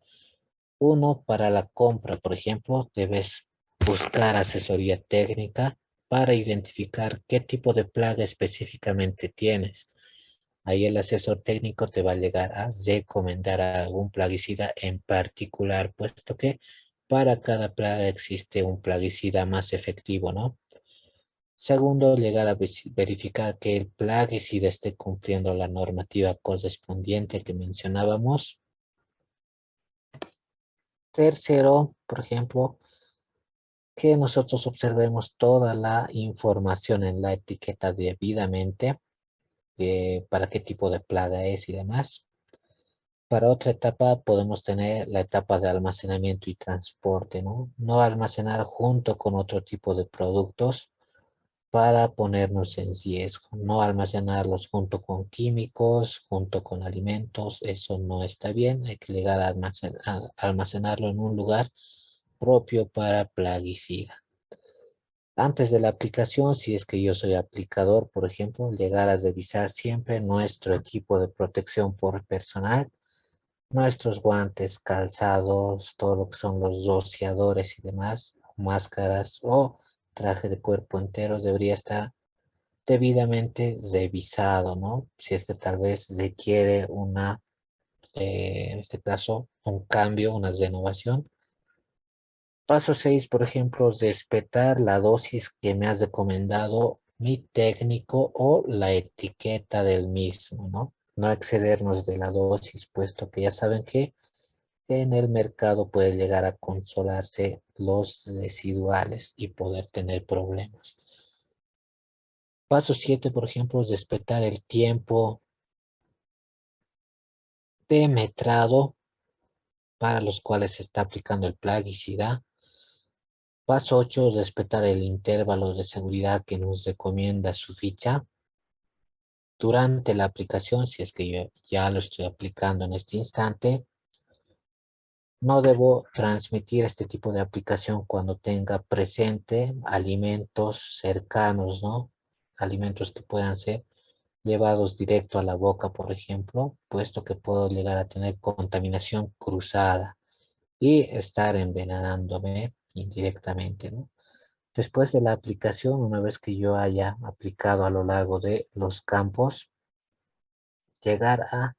Uno, para la compra, por ejemplo, debes buscar asesoría técnica para identificar qué tipo de plaga específicamente tienes. Ahí el asesor técnico te va a llegar a recomendar algún plaguicida en particular, puesto que para cada plaga existe un plaguicida más efectivo, ¿no? Segundo, llegar a verificar que el plaguicida esté cumpliendo la normativa correspondiente que mencionábamos. Tercero, por ejemplo, que nosotros observemos toda la información en la etiqueta debidamente, para qué tipo de plaga es y demás. Para otra etapa podemos tener la etapa de almacenamiento y transporte, ¿no? No almacenar junto con otro tipo de productos para ponernos en riesgo. No almacenarlos junto con químicos, junto con alimentos, eso no está bien. Hay que llegar a almacenarlo en un lugar propio para plaguicida. Antes de la aplicación, si es que yo soy aplicador, por ejemplo, llegar a revisar siempre nuestro equipo de protección por personal, nuestros guantes, calzados, todo lo que son los rociadores y demás, máscaras o traje de cuerpo entero debería estar debidamente revisado, ¿no? Si es que tal vez requiere en este caso, un cambio, una renovación. Paso 6, por ejemplo, respetar la dosis que me has recomendado mi técnico o la etiqueta del mismo, ¿no? No excedernos de la dosis, puesto que ya saben que en el mercado puede llegar a controlarse los residuales y poder tener problemas. Paso 7, por ejemplo, es respetar el tiempo de metrado para los cuales se está aplicando el plaguicida. Paso 8, respetar el intervalo de seguridad que nos recomienda su ficha. Durante la aplicación, si es que yo ya lo estoy aplicando en este instante, no debo transmitir este tipo de aplicación cuando tenga presente alimentos cercanos, ¿no? Alimentos que puedan ser llevados directo a la boca, por ejemplo, puesto que puedo llegar a tener contaminación cruzada y estar envenenándome indirectamente, ¿no? Después de la aplicación, una vez que yo haya aplicado a lo largo de los campos, llegar a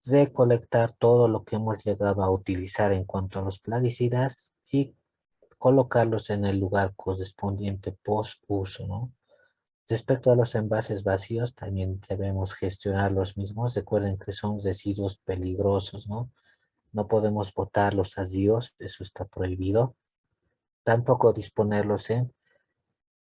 recolectar todo lo que hemos llegado a utilizar en cuanto a los plaguicidas y colocarlos en el lugar correspondiente post uso, ¿no? Respecto a los envases vacíos, también debemos gestionar los mismos. Recuerden que son residuos peligrosos, ¿no? No podemos botarlos a ríos, eso está prohibido. Tampoco disponerlos en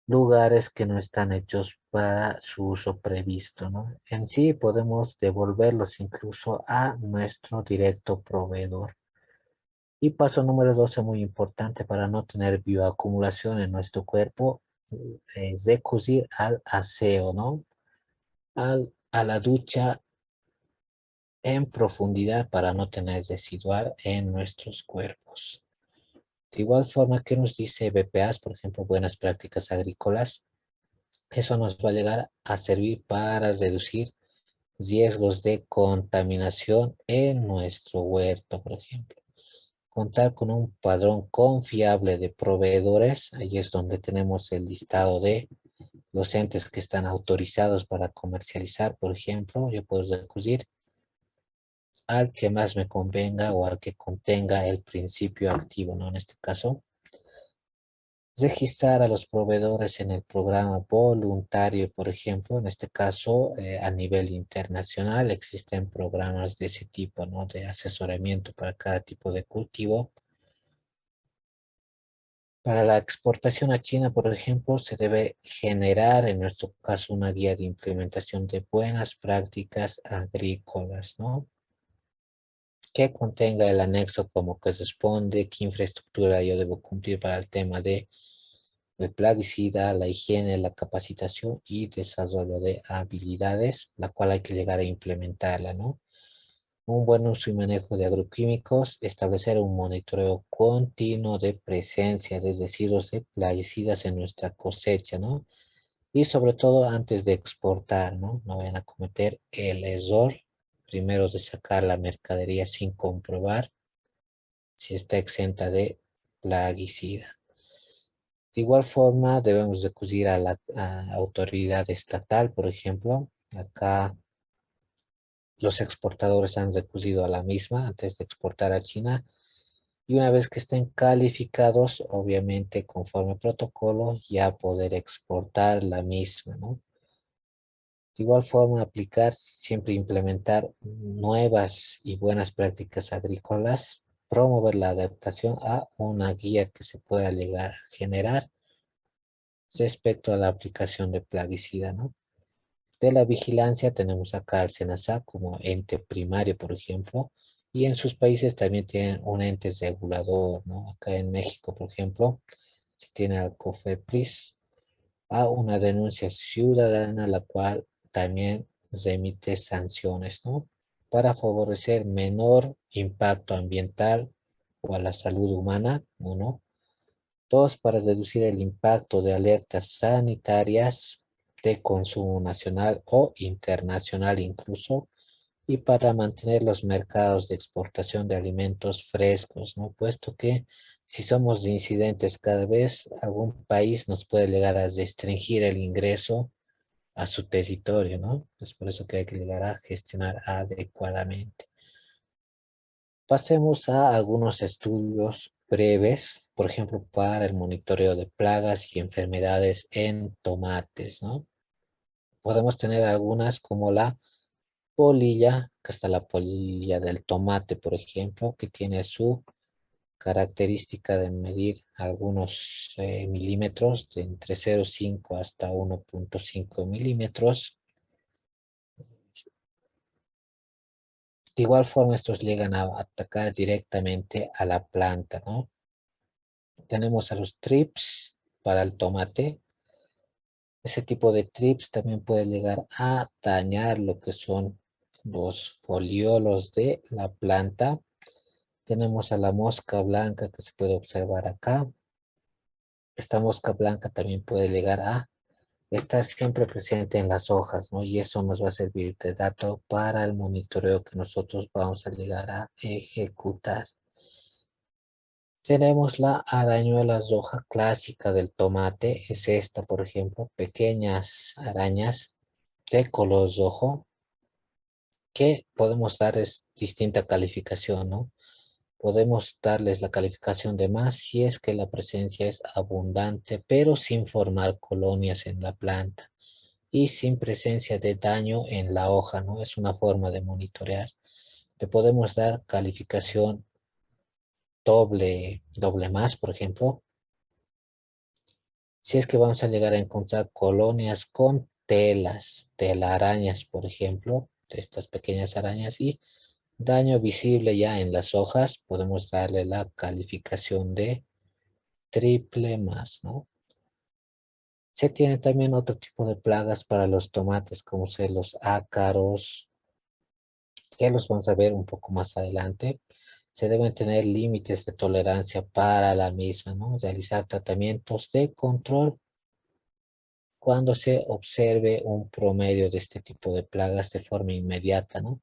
lugares que no están hechos para su uso previsto, ¿no? En sí podemos devolverlos incluso a nuestro directo proveedor. Y paso número 12, muy importante para no tener bioacumulación en nuestro cuerpo, es recurrir al aseo, ¿no? A la ducha en profundidad para no tener residual en nuestros cuerpos. De igual forma que nos dice BPAs, por ejemplo, buenas prácticas agrícolas, eso nos va a llegar a servir para reducir riesgos de contaminación en nuestro huerto, por ejemplo. Contar con un padrón confiable de proveedores, ahí es donde tenemos el listado de los entes que están autorizados para comercializar, por ejemplo, yo puedo recurrir al que más me convenga o al que contenga el principio activo, ¿no? En este caso, registrar a los proveedores en el programa voluntario, por ejemplo, en este caso, a nivel internacional existen programas de ese tipo, ¿no? De asesoramiento para cada tipo de cultivo. Para la exportación a China, por ejemplo, se debe generar, en nuestro caso, una guía de implementación de buenas prácticas agrícolas, ¿no? Que contenga el anexo como corresponde, qué infraestructura yo debo cumplir para el tema de el plaguicida, la higiene, la capacitación y desarrollo de habilidades, la cual hay que llegar a implementarla, ¿no? Un buen uso y manejo de agroquímicos, establecer un monitoreo continuo de presencia de residuos de plaguicidas en nuestra cosecha, ¿no? Y sobre todo antes de exportar, ¿no? No vayan a cometer el error primero de sacar la mercadería sin comprobar si está exenta de plaguicida. De igual forma, debemos recurrir a la autoridad estatal, por ejemplo. Acá los exportadores han recurrido a la misma antes de exportar a China. Y una vez que estén calificados, obviamente conforme protocolo, ya poder exportar la misma, ¿no? De igual forma, aplicar, siempre implementar nuevas y buenas prácticas agrícolas, promover la adaptación a una guía que se pueda llegar a generar respecto a la aplicación de plaguicida, ¿no? De la vigilancia tenemos acá al SENASA como ente primario, por ejemplo, y en sus países también tienen un ente regulador, ¿no? Acá en México, por ejemplo, se tiene al COFEPRIS, a una denuncia ciudadana, la cual también remite sanciones, ¿no? Para favorecer menor impacto ambiental o a la salud humana, uno. Dos, para reducir el impacto de alertas sanitarias de consumo nacional o internacional incluso, y para mantener los mercados de exportación de alimentos frescos, ¿no? Puesto que si somos incidentes cada vez, algún país nos puede llegar a restringir el ingreso a su territorio, ¿no? Es por eso que hay que llegar a gestionar adecuadamente. Pasemos a algunos estudios breves, por ejemplo, para el monitoreo de plagas y enfermedades en tomates, ¿no? Podemos tener algunas como la polilla, que está la polilla del tomate, por ejemplo, que tiene su característica de medir algunos milímetros, de entre 0,5 hasta 1,5 milímetros. De igual forma, estos llegan a atacar directamente a la planta, ¿no? Tenemos a los trips para el tomate. Ese tipo de trips también puede llegar a dañar lo que son los foliolos de la planta. Tenemos a la mosca blanca que se puede observar acá. Esta mosca blanca también puede llegar a estar siempre presente en las hojas, ¿no? Y eso nos va a servir de dato para el monitoreo que nosotros vamos a llegar a ejecutar. Tenemos la arañuela roja clásica del tomate. Es esta, por ejemplo, pequeñas arañas de color rojo que podemos darles distinta calificación, ¿no? Podemos darles la calificación de más si es que la presencia es abundante, pero sin formar colonias en la planta y sin presencia de daño en la hoja, ¿no? Es una forma de monitorear. Le podemos dar calificación doble más, por ejemplo, si es que vamos a llegar a encontrar colonias con telarañas, por ejemplo, de estas pequeñas arañas y daño visible ya en las hojas, podemos darle la calificación de triple más, ¿no? Se tiene también otro tipo de plagas para los tomates, como ser los ácaros, que los vamos a ver un poco más adelante. Se deben tener límites de tolerancia para la misma, ¿no? Realizar tratamientos de control cuando se observe un promedio de este tipo de plagas de forma inmediata, ¿no?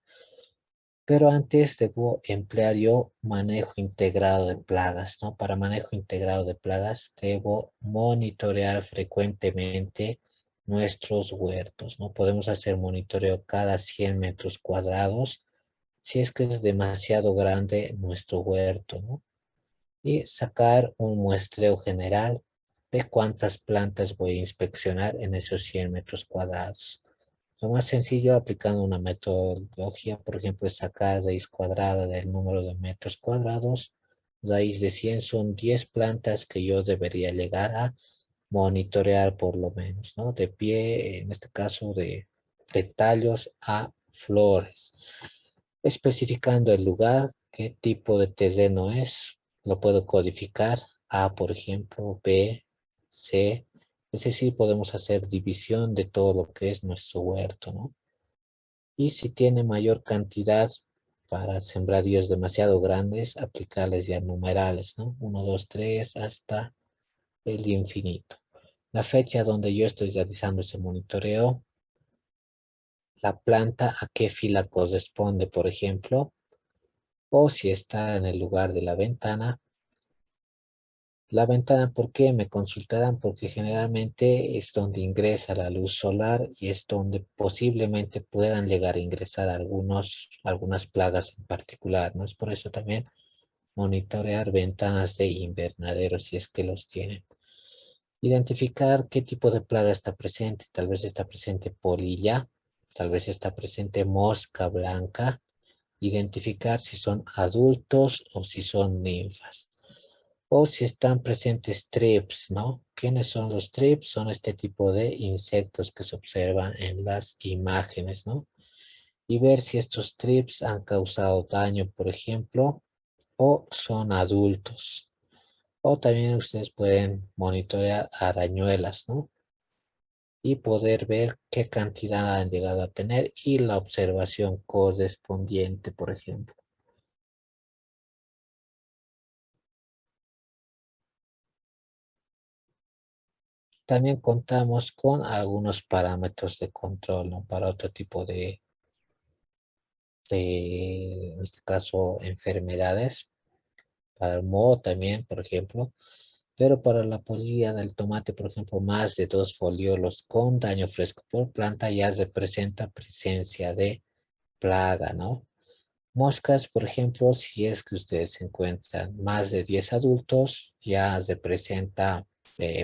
Pero antes debo emplear yo manejo integrado de plagas, ¿no? Para manejo integrado de plagas debo monitorear frecuentemente nuestros huertos, ¿no? Podemos hacer monitoreo cada 100 metros cuadrados si es que es demasiado grande nuestro huerto, ¿no? Y sacar un muestreo general de cuántas plantas voy a inspeccionar en esos 100 metros cuadrados. Lo más sencillo aplicando una metodología, por ejemplo, es sacar raíz cuadrada del número de metros cuadrados. Raíz de 100 son 10 plantas que yo debería llegar a monitorear por lo menos, ¿no? De pie, en este caso de tallos a flores. Especificando el lugar, qué tipo de terreno es, lo puedo codificar. A, por ejemplo, B, C. Es decir, podemos hacer división de todo lo que es nuestro huerto, ¿no? Y si tiene mayor cantidad para sembradíos demasiado grandes, aplicarles ya numerales, ¿no? Uno, 2, 3, hasta el infinito. La fecha donde yo estoy realizando ese monitoreo, la planta a qué fila corresponde, por ejemplo, o si está en el lugar de la ventana. La ventana, ¿por qué? Me consultarán porque generalmente es donde ingresa la luz solar y es donde posiblemente puedan llegar a ingresar algunas plagas en particular, ¿no? Es por eso también monitorear ventanas de invernadero si es que los tienen. Identificar qué tipo de plaga está presente. Tal vez está presente polilla, tal vez está presente mosca blanca. Identificar si son adultos o si son ninfas. O si están presentes trips, ¿no? ¿Quiénes son los trips? Son este tipo de insectos que se observan en las imágenes, ¿no? Y ver si estos trips han causado daño, por ejemplo, o son adultos. O también ustedes pueden monitorear arañuelas, ¿no? Y poder ver qué cantidad han llegado a tener y la observación correspondiente, por ejemplo. También contamos con algunos parámetros de control, ¿no? Para otro tipo en este caso, enfermedades. Para el moho también, por ejemplo. Pero para la polilla del tomate, por ejemplo, más de 2 foliolos con daño fresco por planta ya representa presencia de plaga, ¿no? Moscas, por ejemplo, si es que ustedes encuentran más de 10 adultos, ya representa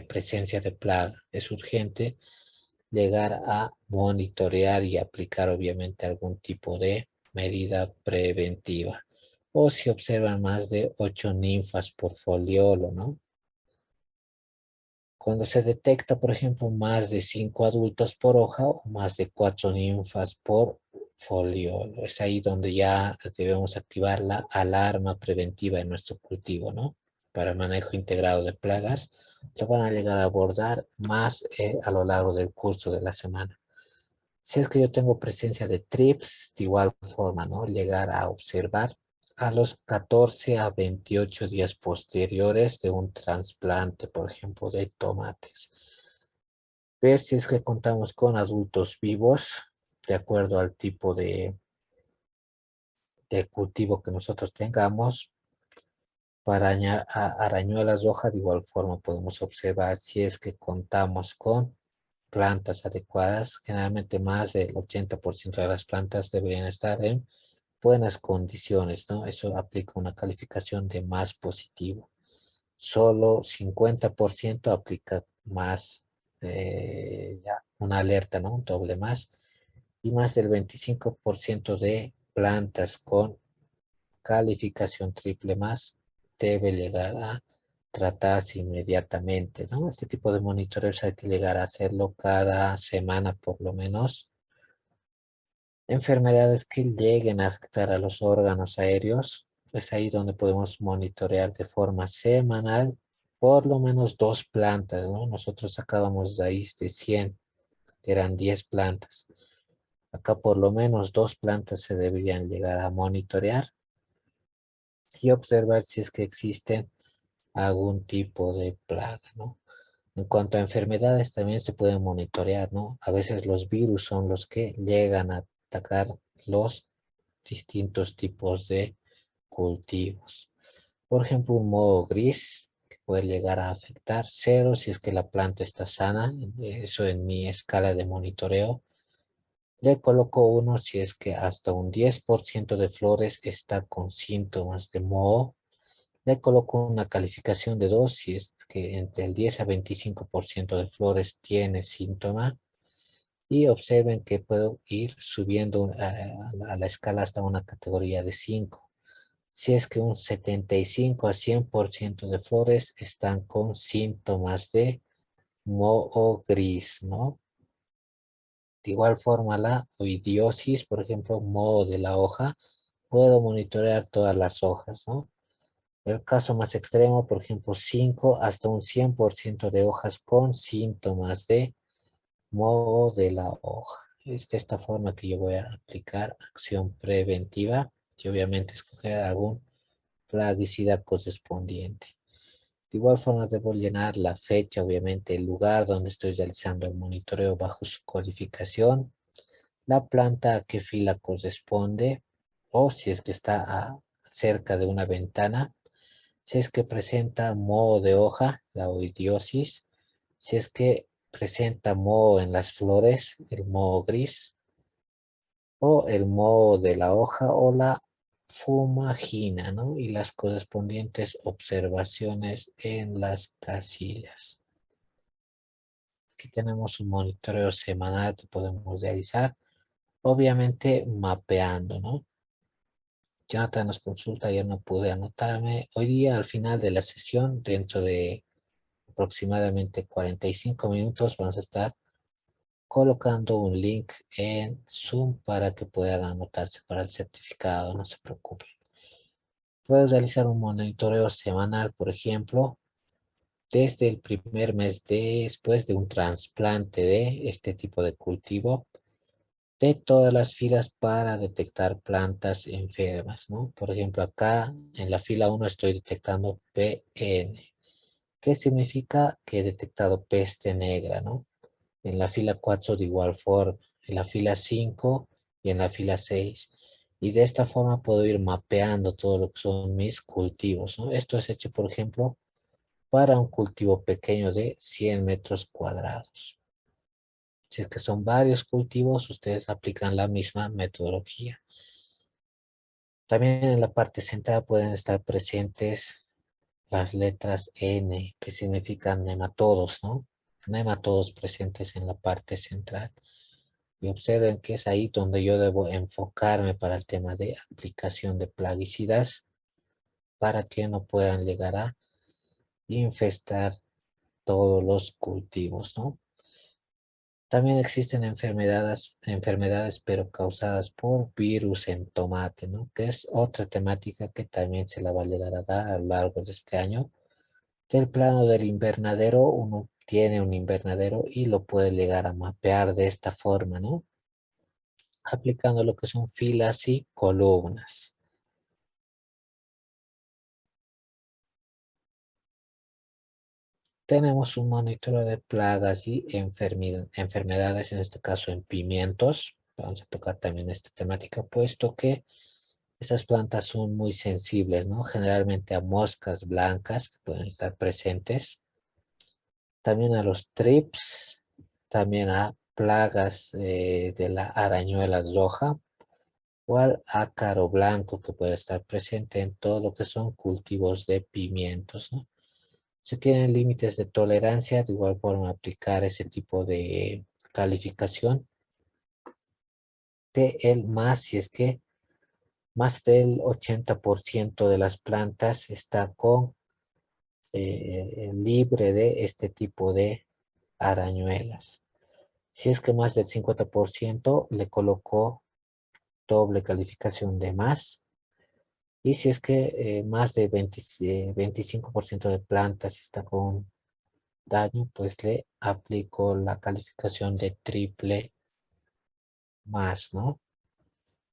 presencia de plaga. Es urgente llegar a monitorear y aplicar obviamente algún tipo de medida preventiva. O si observan más de 8 ninfas por foliolo, ¿no? Cuando se detecta, por ejemplo, más de 5 adultos por hoja o más de 4 ninfas por foliolo. Es ahí donde ya debemos activar la alarma preventiva en nuestro cultivo, ¿no? Para manejo integrado de plagas, lo van a llegar a abordar más a lo largo del curso de la semana. Si es que yo tengo presencia de trips, de igual forma, ¿no? Llegar a observar a los 14 a 28 días posteriores de un trasplante, por ejemplo, de tomates. Ver si es que contamos con adultos vivos, de acuerdo al tipo de cultivo que nosotros tengamos. Para arañuelas rojas, de igual forma podemos observar si es que contamos con plantas adecuadas. Generalmente más del 80% de las plantas deberían estar en buenas condiciones, ¿no? Eso aplica una calificación de más positivo. Solo 50% aplica más, ya, una alerta, ¿no? Un doble más. Y más del 25% de plantas con calificación triple más debe llegar a tratarse inmediatamente, ¿no? Este tipo de monitoreos hay que llegar a hacerlo cada semana por lo menos. Enfermedades que lleguen a afectar a los órganos aéreos, es ahí donde podemos monitorear de forma semanal por lo menos 2 plantas, ¿no? Nosotros sacábamos de ahí de 100, que eran 10 plantas. Acá por lo menos 2 plantas se deberían llegar a monitorear y observar si es que existen algún tipo de plaga, ¿no? En cuanto a enfermedades, también se pueden monitorear, ¿no? A veces los virus son los que llegan a atacar los distintos tipos de cultivos. Por ejemplo, un moho gris que puede llegar a afectar 0 si es que la planta está sana. Eso en mi escala de monitoreo. Le coloco 1 si es que hasta un 10% de flores está con síntomas de moho. Le coloco una calificación de 2 si es que entre el 10 a 25% de flores tiene síntoma. Y observen que puedo ir subiendo a la escala hasta una categoría de 5. Si es que un 75 a 100% de flores están con síntomas de moho gris, ¿no? De igual forma la oidiosis, por ejemplo, moho de la hoja, puedo monitorear todas las hojas, ¿no? El caso más extremo, por ejemplo, 5 hasta un 100% de hojas con síntomas de moho de la hoja. Es de esta forma que yo voy a aplicar acción preventiva y obviamente escoger algún plaguicida correspondiente. De igual forma debo llenar la fecha, obviamente el lugar donde estoy realizando el monitoreo bajo su codificación, la planta a qué fila corresponde o si es que está cerca de una ventana, si es que presenta moho de hoja, la oidiosis, si es que presenta moho en las flores, el moho gris, o el moho de la hoja o la fumagina, ¿no? Y las correspondientes observaciones en las casillas. Aquí tenemos un monitoreo semanal que podemos realizar, obviamente mapeando, ¿no? Jonathan nos consulta, ayer no pude anotarme. Hoy día, al final de la sesión, dentro de aproximadamente 45 minutos, vamos a estar colocando un link en Zoom para que puedan anotarse para el certificado, no se preocupen. Puedes realizar un monitoreo semanal, por ejemplo, desde el primer mes después de un trasplante de este tipo de cultivo, de todas las filas para detectar plantas enfermas, ¿no? Por ejemplo, acá en la fila 1 estoy detectando PN, que significa que he detectado peste negra, ¿no? En la fila 4 de igual forma, en la fila 5 y en la fila 6. Y de esta forma puedo ir mapeando todo lo que son mis cultivos, ¿no? Esto es hecho, por ejemplo, para un cultivo pequeño de 100 metros cuadrados. Si es que son varios cultivos, ustedes aplican la misma metodología. También en la parte central pueden estar presentes las letras N, que significan nematodos, ¿no? Nematodos presentes en la parte central. Y observen que es ahí donde yo debo enfocarme para el tema de aplicación de plaguicidas para que no puedan llegar a infestar todos los cultivos, ¿no? También existen enfermedades pero causadas por virus en tomate, ¿no? Que es otra temática que también se la va a llegar a dar a lo largo de este año. Del plano del invernadero, uno tiene un invernadero y lo puede llegar a mapear de esta forma, ¿no? Aplicando lo que son filas y columnas. Tenemos un monitoreo de plagas y enfermedades, en este caso en pimientos. Vamos a tocar también esta temática, puesto que estas plantas son muy sensibles, ¿no? Generalmente a moscas blancas que pueden estar presentes. También a los trips, también a plagas de la arañuela roja o al ácaro blanco que puede estar presente en todo lo que son cultivos de pimientos, ¿no? Se tienen límites de tolerancia, de igual forma aplicar ese tipo de calificación de el más, si es que más del 80% de las plantas está con libre de este tipo de arañuelas. Si es que más del 50% le colocó doble calificación de más. Y si es que más de 25% de plantas está con daño, pues le aplico la calificación de triple más, ¿no?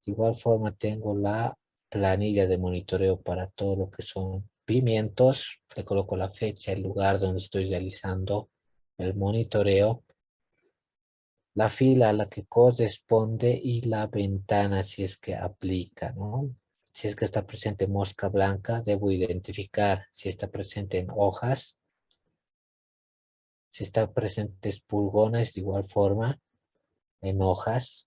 De igual forma tengo la planilla de monitoreo para todo lo que son pimientos. Le coloco la fecha, el lugar donde estoy realizando el monitoreo, la fila a la que corresponde y la ventana si es que aplica, ¿no? Si es que está presente mosca blanca, debo identificar si está presente en hojas, si está presentes pulgones de igual forma en hojas,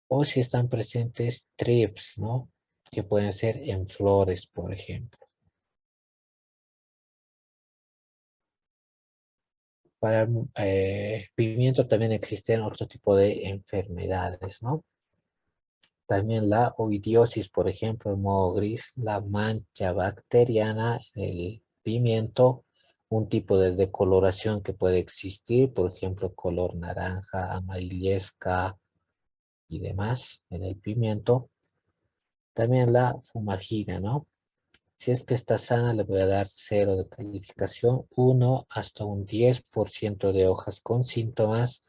o si están presentes trips, ¿no? Que pueden ser en flores, por ejemplo. Para el pimiento también existen otro tipo de enfermedades, ¿no? También la oidiosis, por ejemplo, en modo gris, la mancha bacteriana, el pimiento, un tipo de decoloración que puede existir, por ejemplo, color naranja, amarillesca y demás en el pimiento. También la fumagina, ¿no? Si es que está sana, le voy a dar 0 de calificación, 1 hasta un 10% de hojas con síntomas.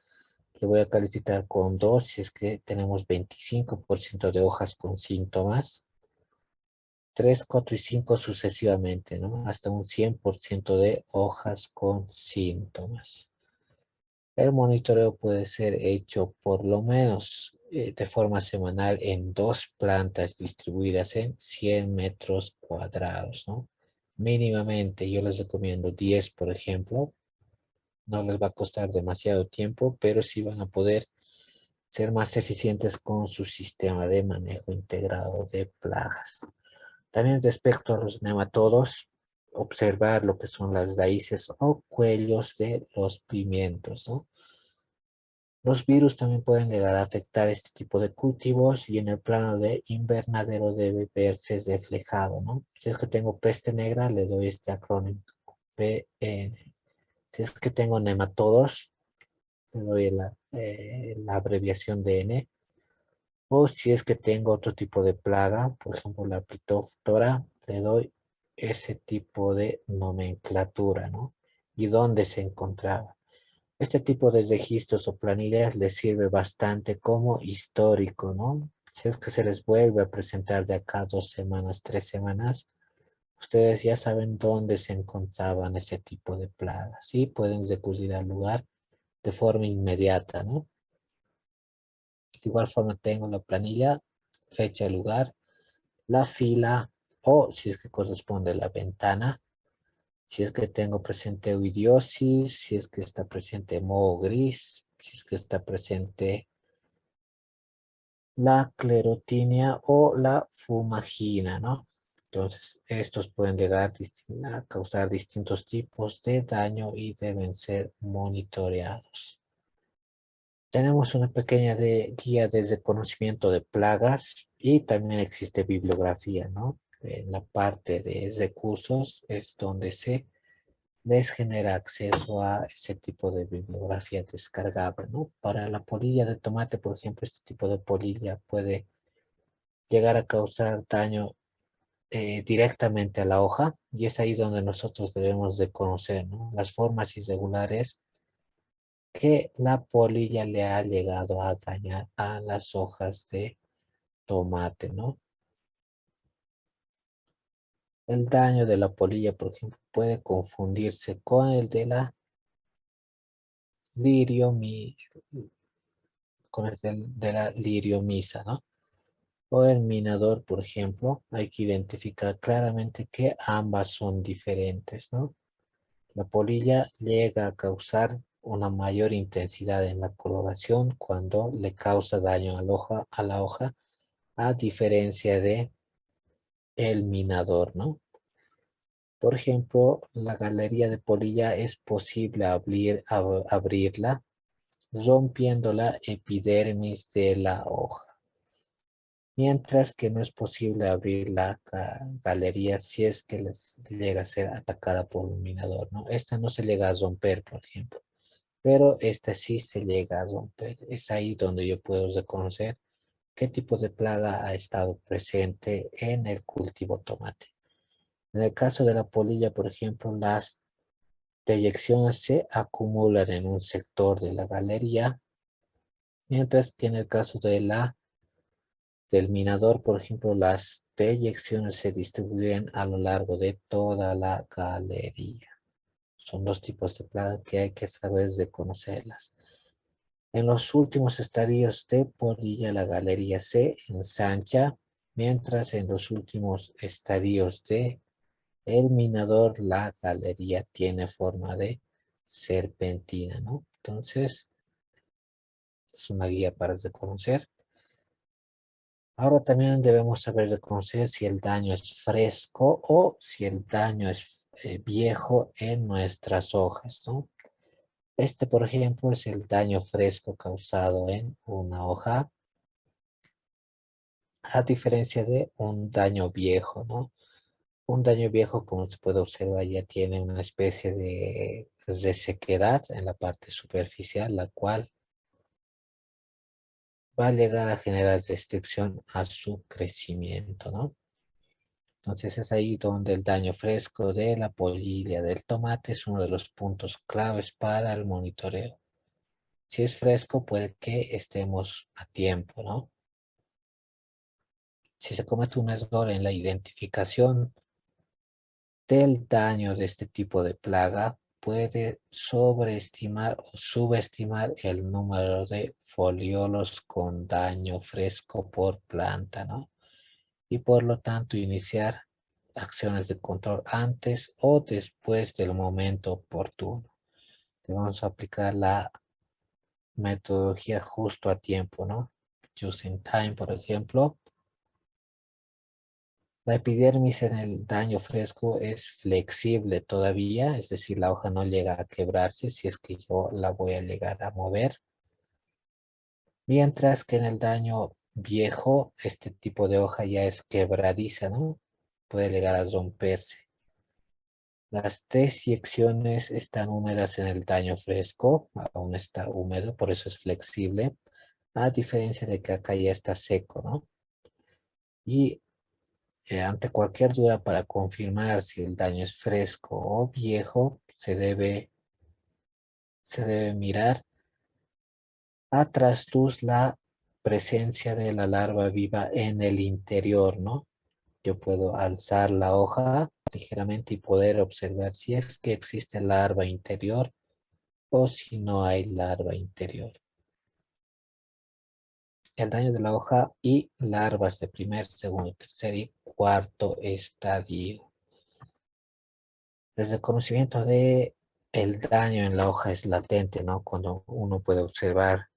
Le voy a calificar con 2 si es que tenemos 25% de hojas con síntomas. 3, 4 y 5 sucesivamente, ¿no? Hasta un 100% de hojas con síntomas. El monitoreo puede ser hecho por lo menos de forma semanal en 2 plantas distribuidas en 100 metros cuadrados, ¿no? Mínimamente, yo les recomiendo 10, por ejemplo. No les va a costar demasiado tiempo, pero sí van a poder ser más eficientes con su sistema de manejo integrado de plagas. También respecto a los nematodos, observar lo que son las raíces o cuellos de los pimientos, ¿no? Los virus también pueden llegar a afectar este tipo de cultivos y en el plano de invernadero debe verse reflejado, ¿no? Si es que tengo peste negra, le doy este acrónimo PN. Si es que tengo nematodos, le doy la abreviación de N. O si es que tengo otro tipo de plaga, por ejemplo la Phytophthora, le doy ese tipo de nomenclatura, ¿no? Y dónde se encontraba. Este tipo de registros o planillas les sirve bastante como histórico, ¿no? Si es que se les vuelve a presentar de acá 2 semanas, 3 semanas, ustedes ya saben dónde se encontraban ese tipo de plagas y pueden recurrir al lugar de forma inmediata, ¿no? De igual forma tengo la planilla, fecha, lugar, la fila o si es que corresponde la ventana, si es que tengo presente oidiosis, si es que está presente moho gris, si es que está presente la clerotinia o la fumagina, ¿no? Entonces, estos pueden llegar a causar distintos tipos de daño y deben ser monitoreados. Tenemos una pequeña guía de reconocimiento de plagas y también existe bibliografía, ¿no? En la parte de recursos es donde se les genera acceso a ese tipo de bibliografía descargable, ¿no? Para la polilla de tomate, por ejemplo, este tipo de polilla puede llegar a causar daño directamente a la hoja y es ahí donde nosotros debemos de conocer, ¿no? Las formas irregulares que la polilla le ha llegado a dañar a las hojas de tomate, ¿no? El daño de la polilla, por ejemplo, puede confundirse con el de la liriomi, con el de la liriomisa, ¿no? O el minador, por ejemplo, hay que identificar claramente que ambas son diferentes, ¿no? La polilla llega a causar una mayor intensidad en la coloración cuando le causa daño a la hoja, a diferencia de el minador, ¿no? Por ejemplo, la galería de polilla es posible abrirla rompiendo la epidermis de la hoja, mientras que no es posible abrir la galería si es que les llega a ser atacada por un minador, ¿no? Esta no se llega a romper, por ejemplo, pero esta sí se llega a romper. Es ahí donde yo puedo reconocer qué tipo de plaga ha estado presente en el cultivo tomate. En el caso de la polilla, por ejemplo, las deyecciones se acumulan en un sector de la galería, mientras que en el caso del minador, por ejemplo, las deyecciones se distribuyen a lo largo de toda la galería. Son dos tipos de plagas que hay que saber reconocerlas. En los últimos estadios de polilla, la galería se ensancha, mientras en los últimos estadios de el minador, la galería tiene forma de serpentina, ¿no? Entonces, es una guía para reconocer. Ahora también debemos saber reconocer si el daño es fresco o si el daño es viejo en nuestras hojas, ¿no? Este, por ejemplo, es el daño fresco causado en una hoja, a diferencia de un daño viejo, ¿no? Un daño viejo, como se puede observar, ya tiene una especie de resequedad en la parte superficial, la cual va a llegar a generar restricción a su crecimiento, ¿no? Entonces es ahí donde el daño fresco de la polilla del tomate es uno de los puntos claves para el monitoreo. Si es fresco, puede que estemos a tiempo, ¿no? Si se comete un error en la identificación del daño de este tipo de plaga, puede sobreestimar o subestimar el número de foliolos con daño fresco por planta, ¿no? Y por lo tanto iniciar acciones de control antes o después del momento oportuno. Debemos aplicar la metodología justo a tiempo, ¿no? Just in time, por ejemplo. La epidermis en el daño fresco es flexible todavía, es decir, la hoja no llega a quebrarse si es que yo la voy a llegar a mover. Mientras que en el daño viejo, este tipo de hoja ya es quebradiza, ¿no? Puede llegar a romperse. Las deyecciones están húmedas en el daño fresco, aún está húmedo, por eso es flexible, a diferencia de que acá ya está seco, ¿no? Y ante cualquier duda para confirmar si el daño es fresco o viejo, se debe mirar a trasluz la presencia de la larva viva en el interior, ¿no? Yo puedo alzar la hoja ligeramente y poder observar si es que existe larva interior o si no hay larva interior. El daño de la hoja y larvas de primer, segundo, tercer y cuarto estadio. El reconocimiento de el daño en la hoja es latente, ¿no? Cuando uno puede observar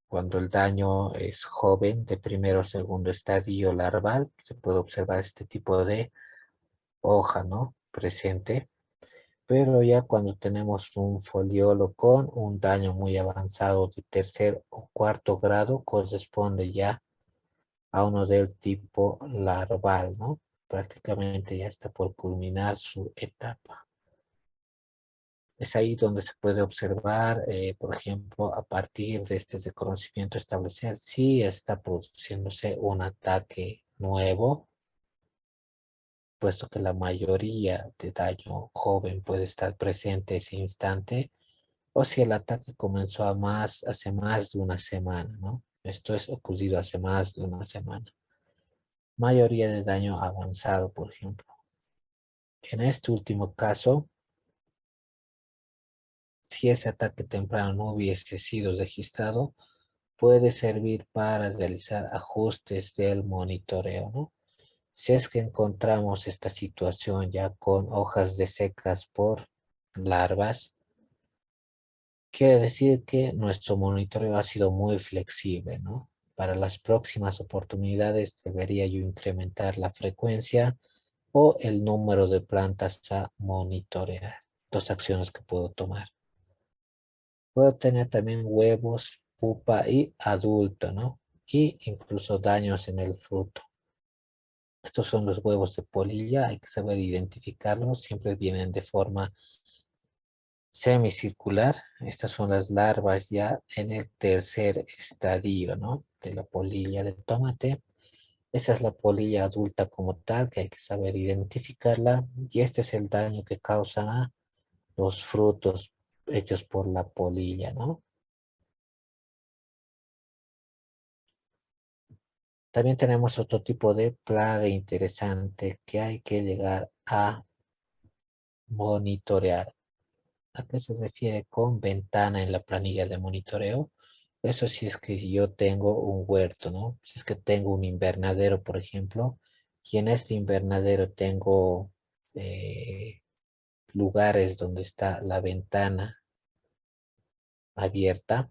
cuando el daño es joven, de primero o segundo estadio larval, se puede observar este tipo de hoja, ¿no? Presente. Pero ya cuando tenemos un foliolo con un daño muy avanzado de tercer o cuarto grado, corresponde ya a uno del tipo larval, ¿no? Prácticamente ya está por culminar su etapa. Es ahí donde se puede observar, por ejemplo, a partir de este reconocimiento, establecer si está produciéndose un ataque nuevo, puesto que la mayoría de daño joven puede estar presente ese instante, o si el ataque comenzó hace más de una semana, ¿no? Esto es ocurrido hace más de una semana. Mayoría de daño avanzado, por ejemplo. En este último caso, si ese ataque temprano no hubiese sido registrado, puede servir para realizar ajustes del monitoreo, ¿no? Si es que encontramos esta situación ya con hojas de secas por larvas, Quiere decir que nuestro monitoreo ha sido muy flexible, ¿no? Para las próximas oportunidades debería yo incrementar la frecuencia o el número de plantas a monitorear. Dos acciones que puedo tomar. Puedo tener también huevos, pupa y adulto, ¿no? Y incluso daños en el fruto. Estos son los huevos de polilla, hay que saber identificarlos, siempre vienen de forma semicircular. Estas son las larvas ya en el tercer estadio, ¿no? De la polilla de tomate. Esa es la polilla adulta como tal, que hay que saber identificarla. Y este es el daño que causan a los frutos hechos por la polilla, ¿no? También tenemos otro tipo de plaga interesante que hay que llegar a monitorear. ¿A qué se refiere con ventana en la planilla de monitoreo? Eso sí es que yo tengo un huerto, ¿no? Si es que tengo un invernadero, por ejemplo, y en este invernadero tengo lugares donde está la ventana abierta,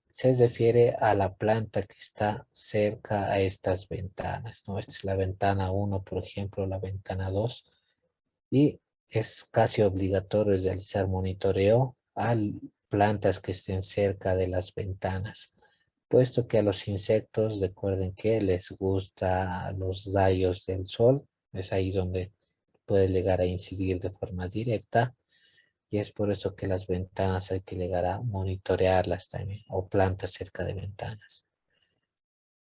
se refiere a la planta que está cerca a estas ventanas, ¿no? Esta es la ventana 1, por ejemplo, la ventana 2, y es casi obligatorio realizar monitoreo a plantas que estén cerca de las ventanas, puesto que a los insectos, recuerden que les gusta los rayos del sol, es ahí donde puede llegar a incidir de forma directa, y es por eso que las ventanas hay que llegar a monitorearlas también, o plantas cerca de ventanas.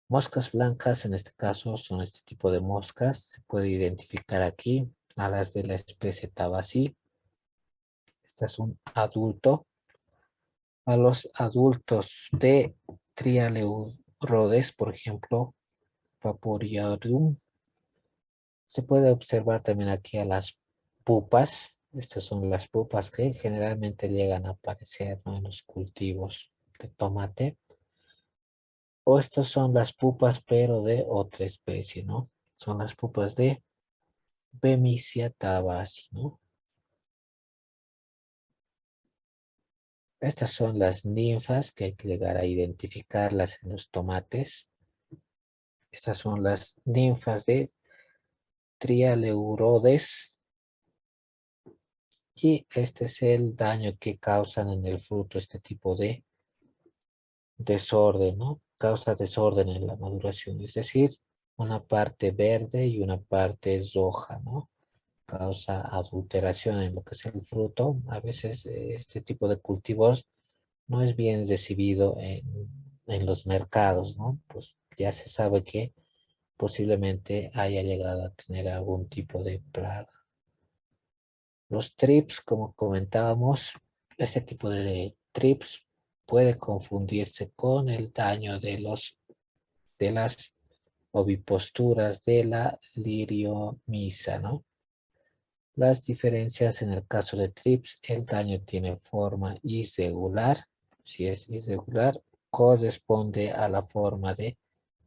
Moscas blancas, en este caso, son este tipo de moscas. Se puede identificar aquí a las de la especie Tabaci. Este es un adulto. A los adultos de Trialeurodes, por ejemplo, Paporiarum, se puede observar también aquí a las pupas. Estas son las pupas que generalmente llegan a aparecer, ¿no?, en los cultivos de tomate. O estas son las pupas, pero de otra especie, ¿no? Son las pupas de Bemisia tabaci, ¿no? Estas son las ninfas que hay que llegar a identificarlas en los tomates. Estas son las ninfas de Trialeurodes. Y este es el daño que causan en el fruto este tipo de desorden, ¿no? Causa desorden en la maduración, es decir, una parte verde y una parte roja, ¿no? Causa adulteración en lo que es el fruto. A veces este tipo de cultivos no es bien recibido en los mercados, ¿no? Pues ya se sabe que posiblemente haya llegado a tener algún tipo de plaga. Los trips, como comentábamos, este tipo de trips puede confundirse con el daño de las oviposturas de la liriomisa, ¿no? Las diferencias en el caso de trips, el daño tiene forma irregular. Si es irregular, corresponde a la forma de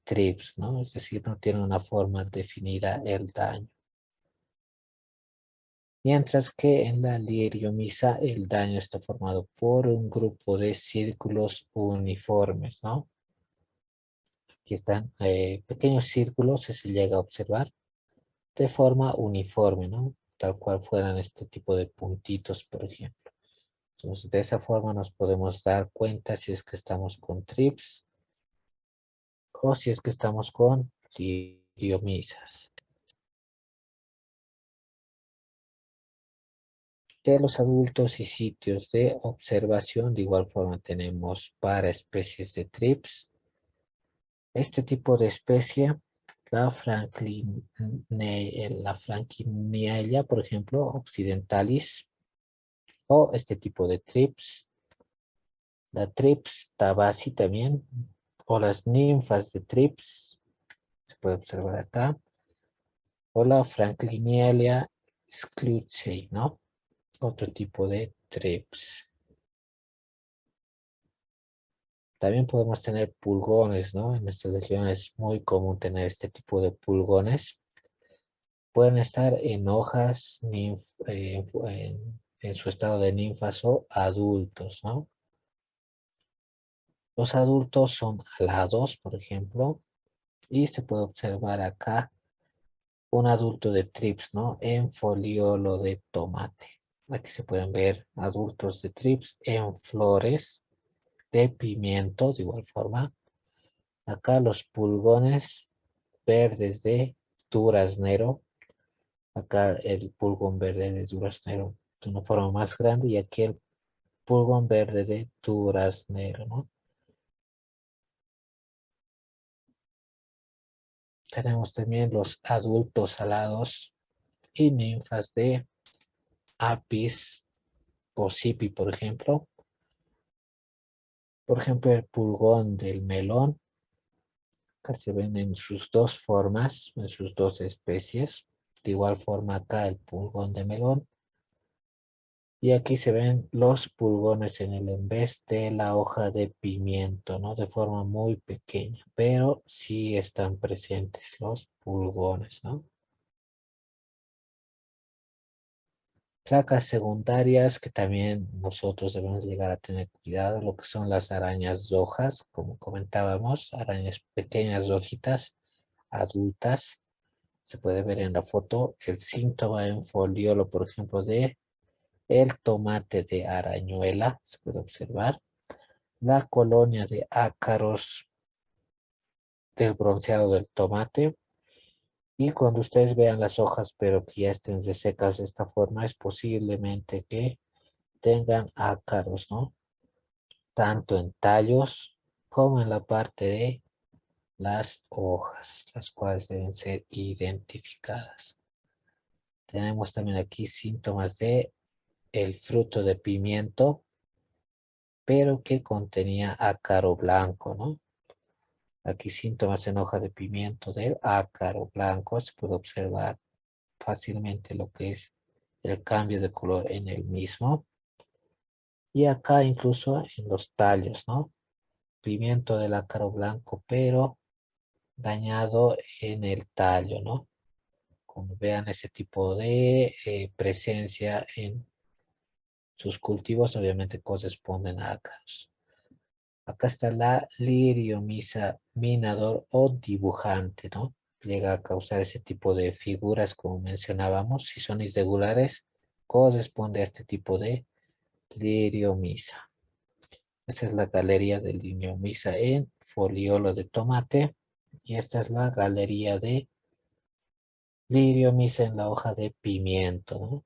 trips, ¿no? Es decir, no tiene una forma definida el daño. Mientras que en la liriomisa el daño está formado por un grupo de círculos uniformes, ¿no? Aquí están pequeños círculos, si se llega a observar, de forma uniforme, ¿no? Tal cual fueran este tipo de puntitos, por ejemplo. Entonces, de esa forma nos podemos dar cuenta si es que estamos con trips o si es que estamos con liriomisas. De los adultos y sitios de observación, de igual forma tenemos para especies de trips. Este tipo de especie, la Franklinia, por ejemplo, occidentalis, o este tipo de trips, la Trips tabaci también, o las ninfas de Trips, se puede observar acá, o la Franklinia scluchei, ¿no? Otro tipo de Trips. También podemos tener pulgones, ¿no? En nuestra región es muy común tener este tipo de pulgones. Pueden estar en hojas, en su estado de ninfas o adultos, ¿no? Los adultos son alados, por ejemplo, y se puede observar acá un adulto de trips, ¿no? En foliolo de tomate. Aquí se pueden ver adultos de trips en flores de pimiento, de igual forma. Acá los pulgones verdes de duraznero. Acá el pulgón verde de duraznero de una forma más grande y aquí el pulgón verde de duraznero, ¿no? Tenemos también los adultos alados y ninfas de Apis Posipi, por ejemplo. Por ejemplo, el pulgón del melón, que se ven en sus dos formas, en sus dos especies. De igual forma acá el pulgón de melón. Y aquí se ven los pulgones en el en vez de la hoja de pimiento, ¿no? De forma muy pequeña, pero sí están presentes los pulgones, ¿no? Placas secundarias que también nosotros debemos llegar a tener cuidado, lo que son las arañas hojas, como comentábamos, arañas pequeñas hojitas adultas. Se puede ver en la foto el síntoma en foliolo, por ejemplo, de el tomate de arañuela, se puede observar. La colonia de ácaros del bronceado del tomate. Y cuando ustedes vean las hojas, pero que ya estén secas de esta forma, es posiblemente que tengan ácaros, ¿no? Tanto en tallos como en la parte de las hojas, las cuales deben ser identificadas. Tenemos también aquí síntomas de el fruto de pimiento, pero que contenía ácaro blanco, ¿no? Aquí síntomas en hoja de pimiento del ácaro blanco. Se puede observar fácilmente lo que es el cambio de color en el mismo. Y acá incluso en los tallos, ¿no? Pimiento del ácaro blanco, pero dañado en el tallo, ¿no? Como vean ese tipo de presencia en sus cultivos, obviamente corresponden a ácaros. Acá está la liriomisa minador o dibujante, ¿no? Llega a causar ese tipo de figuras, como mencionábamos. Si son irregulares, corresponde a este tipo de liriomisa. Esta es la galería de liriomisa en foliolo de tomate. Y esta es la galería de liriomisa en la hoja de pimiento, ¿no?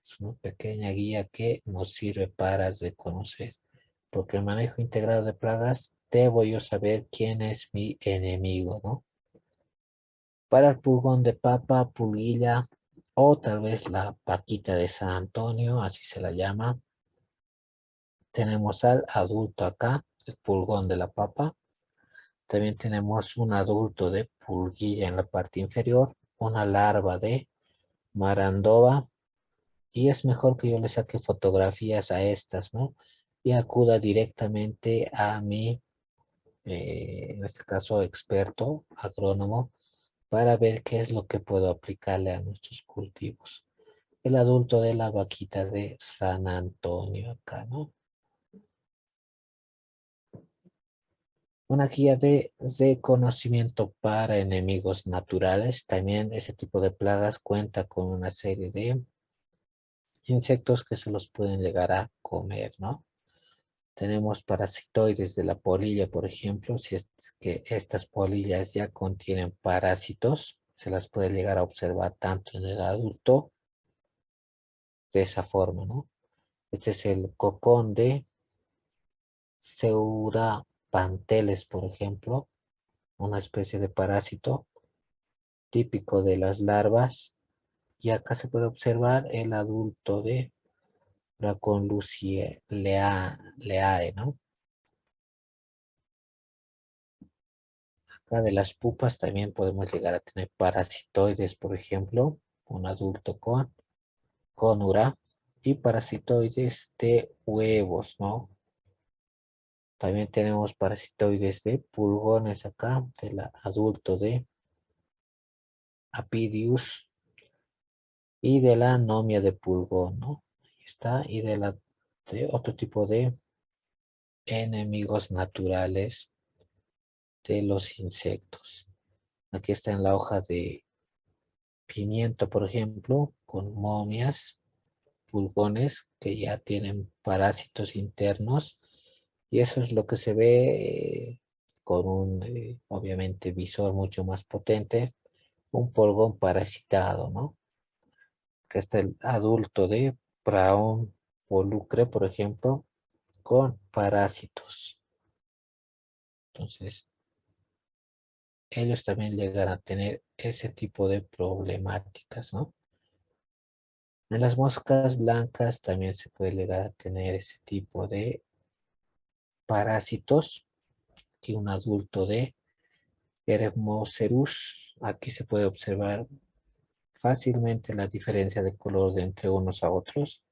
Es una pequeña guía que nos sirve para reconocer. Porque el manejo integrado de plagas, debo yo saber quién es mi enemigo, ¿no? Para el pulgón de papa, pulguilla o tal vez la paquita de San Antonio, así se la llama. Tenemos al adulto acá, el pulgón de la papa. También tenemos un adulto de pulguilla en la parte inferior, una larva de marandova. Y es mejor que yo le saque fotografías a estas, ¿no? Y acuda directamente a mi en este caso experto, agrónomo, para ver qué es lo que puedo aplicarle a nuestros cultivos. El adulto de la vaquita de San Antonio acá, ¿no? Una guía de reconocimiento para enemigos naturales. También ese tipo de plagas cuenta con una serie de insectos que se los pueden llegar a comer, ¿no? Tenemos parasitoides de la polilla, por ejemplo, si es que estas polillas ya contienen parásitos, se las puede llegar a observar tanto en el adulto de esa forma, ¿no? Este es el cocón de Pseudapanteles, por ejemplo, una especie de parásito típico de las larvas. Y acá se puede observar el adulto de Braconlucea leae, ¿no? Acá de las pupas también podemos llegar a tener parasitoides, por ejemplo, un adulto con conura y parasitoides de huevos, ¿no? También tenemos parasitoides de pulgones acá, del adulto de Apidius y de la anomia de pulgón, ¿no? Ahí está, y de otro tipo de enemigos naturales de los insectos. Aquí está en la hoja de pimiento, por ejemplo, con momias, pulgones que ya tienen parásitos internos. Y eso es lo que se ve con un, obviamente, visor mucho más potente, un pulgón parasitado, ¿no? Que está el adulto de Brown polucre, por ejemplo, con parásitos. Entonces, ellos también llegan a tener ese tipo de problemáticas, ¿no? En las moscas blancas también se puede llegar a tener ese tipo de parásitos. Aquí un adulto de Hermocerus. Aquí se puede observar fácilmente la diferencia de color de entre unos a otros.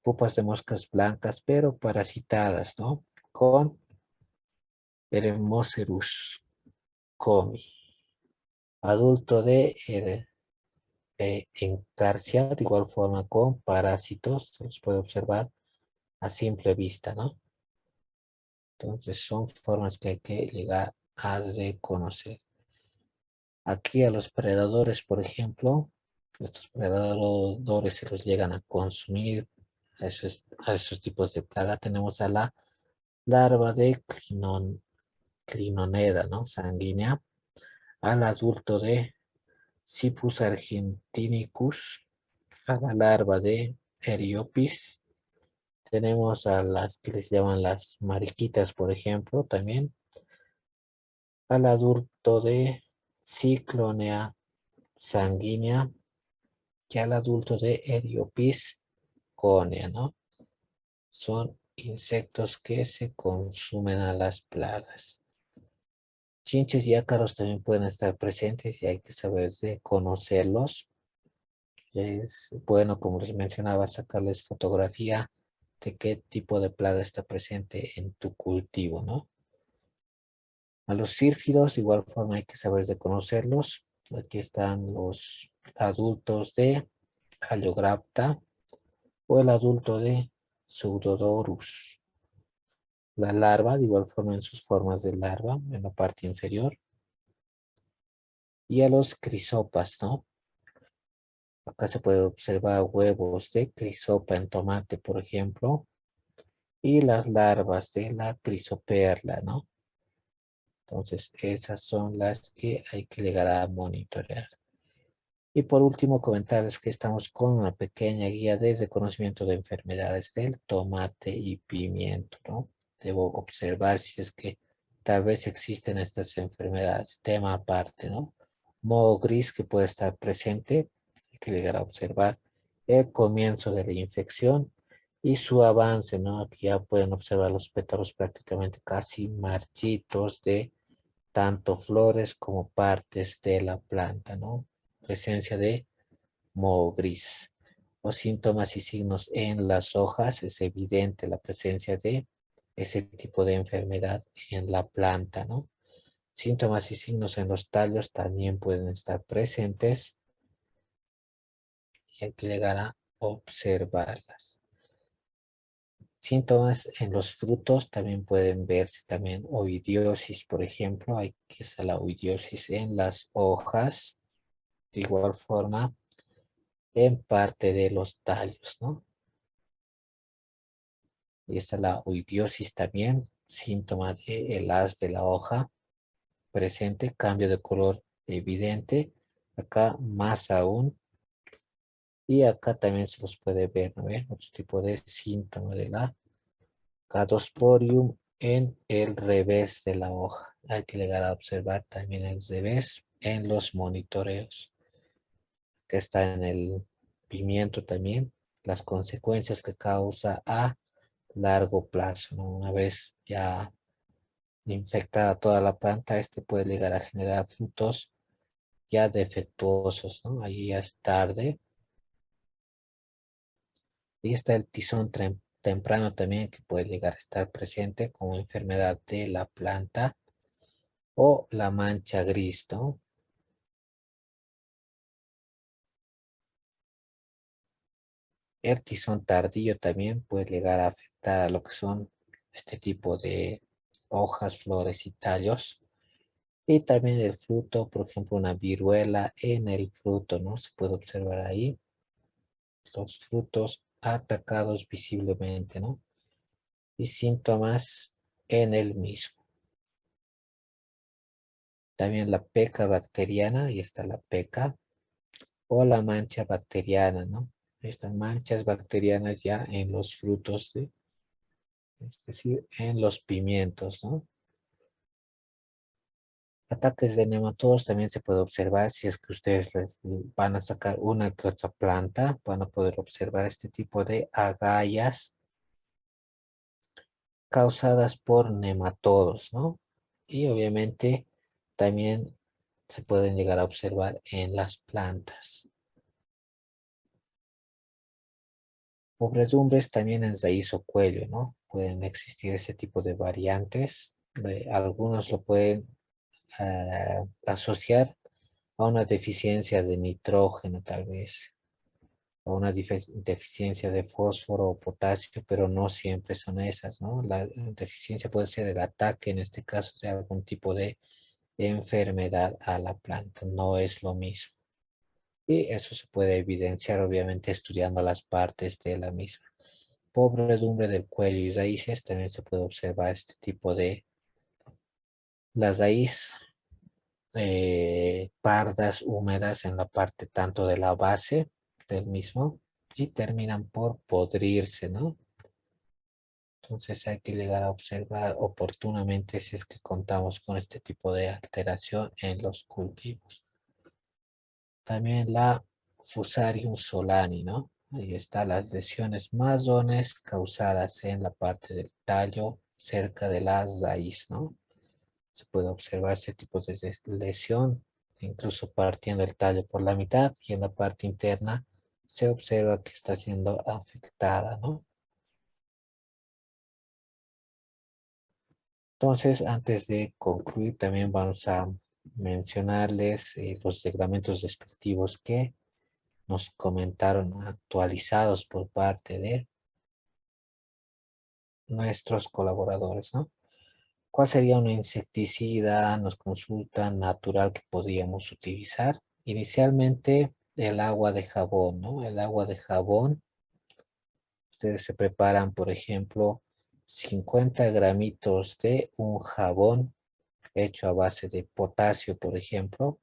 Pupas de moscas blancas, pero parasitadas, ¿no? Con Hermocerus comi. Adulto de Encarsia, de igual forma con parásitos, se los puede observar a simple vista, ¿no? Entonces son formas que hay que llegar a reconocer. Aquí a los predadores, por ejemplo, estos predadores se los llegan a consumir a esos tipos de plaga. Tenemos a la larva de clinoneda, ¿no? Sanguínea, al adulto de Cipus argentinicus, a la larva de Eriopis. Tenemos a las que les llaman las mariquitas, por ejemplo, también al adulto de Ciclonea sanguínea y al adulto de Eriopis conea, ¿no? Son insectos que se consumen a las plagas. Chinches y ácaros también pueden estar presentes y hay que saber de conocerlos. Es bueno, como les mencionaba, sacarles fotografía de qué tipo de plaga está presente en tu cultivo, ¿no? A los sírfidos, de igual forma, hay que saber de conocerlos. Aquí están los adultos de Haliograpta o el adulto de Pseudodorus. La larva, de igual forma, en sus formas de larva, en la parte inferior. Y a los crisopas, ¿no? Acá se puede observar huevos de crisopa en tomate, por ejemplo, y las larvas de la crisoperla, ¿no? Entonces, esas son las que hay que llegar a monitorear. Y por último, comentarles que estamos con una pequeña guía de reconocimiento de enfermedades del tomate y pimiento, ¿no? Debo observar si es que tal vez existen estas enfermedades, tema aparte, ¿no? Moho gris que puede estar presente, hay que llegar a observar el comienzo de la infección y su avance, ¿no? Aquí ya pueden observar los pétalos prácticamente casi marchitos de tanto flores como partes de la planta, ¿no? Presencia de moho gris. Los síntomas y signos en las hojas, es evidente la presencia de ese tipo de enfermedad en la planta, ¿no? Síntomas y signos en los tallos también pueden estar presentes y hay que llegar a observarlas. Síntomas en los frutos también pueden verse también oidiosis, por ejemplo, hay que estar la oidiosis en las hojas, de igual forma en parte de los tallos, ¿no? Y está la oidiosis también, síntoma de el haz de la hoja presente, cambio de color evidente, acá más aún, y acá también se los puede ver, ¿no? Otro tipo de síntoma de la Cadosporium en el revés de la hoja. Hay que llegar a observar también el revés en los monitoreos que está en el pimiento también, las consecuencias que causa a largo plazo, ¿no? Una vez ya infectada toda la planta, este puede llegar a generar frutos ya defectuosos, ¿no? Ahí ya es tarde. Y está el tizón temprano también que puede llegar a estar presente como enfermedad de la planta o la mancha gris, ¿no? El tizón tardío también puede llegar a afectar a lo que son este tipo de hojas, flores y tallos. Y también el fruto, por ejemplo, una viruela en el fruto, ¿no? Se puede observar ahí los frutos atacados visiblemente, ¿no? Y síntomas en el mismo. También la peca bacteriana, ahí está la peca, o la mancha bacteriana, ¿no? Estas manchas bacterianas ya en los frutos, es decir, en los pimientos, ¿no? Ataques de nematodos también se puede observar si es que ustedes van a sacar una que otra planta, van a poder observar este tipo de agallas causadas por nematodos, ¿no? Y obviamente también se pueden llegar a observar en las plantas. Podredumbres también en raíz o cuello, ¿no? Pueden existir ese tipo de variantes. Algunos lo pueden asociar a una deficiencia de nitrógeno, tal vez, o una deficiencia de fósforo o potasio, pero no siempre son esas, ¿no? La deficiencia puede ser el ataque, en este caso, de algún tipo de enfermedad a la planta, no es lo mismo. Y eso se puede evidenciar, obviamente, estudiando las partes de la misma. Podredumbre del cuello y raíces, también se puede observar este tipo de la raíz pardas húmedas en la parte tanto de la base del mismo y terminan por podrirse, ¿no? Entonces hay que llegar a observar oportunamente si es que contamos con este tipo de alteración en los cultivos. También la Fusarium solani, ¿no? Ahí están las lesiones marrones causadas en la parte del tallo cerca de la raíz, ¿no? Se puede observar ese tipo de lesión, incluso partiendo el tallo por la mitad y en la parte interna se observa que está siendo afectada, ¿no? Entonces, antes de concluir, también vamos a mencionarles los reglamentos respectivos que nos comentaron actualizados por parte de nuestros colaboradores, ¿no? ¿Cuál sería un insecticida? Nos consultan natural que podríamos utilizar. Inicialmente el agua de jabón, ¿no? El agua de jabón. Ustedes se preparan, por ejemplo, 50 gramitos de un jabón hecho a base de potasio, por ejemplo,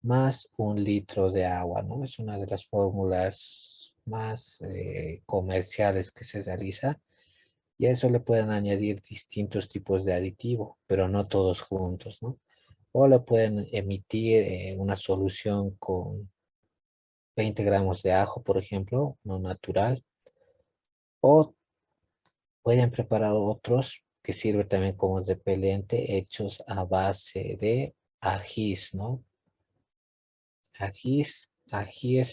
más 1 litro de agua, ¿no? Es una de las fórmulas más comerciales que se realiza. Y a eso le pueden añadir distintos tipos de aditivo, pero no todos juntos, ¿no? O le pueden emitir una solución con 20 gramos de ajo, por ejemplo, no natural. O pueden preparar otros que sirven también como repelente, hechos a base de ajís, ¿no? Ajíes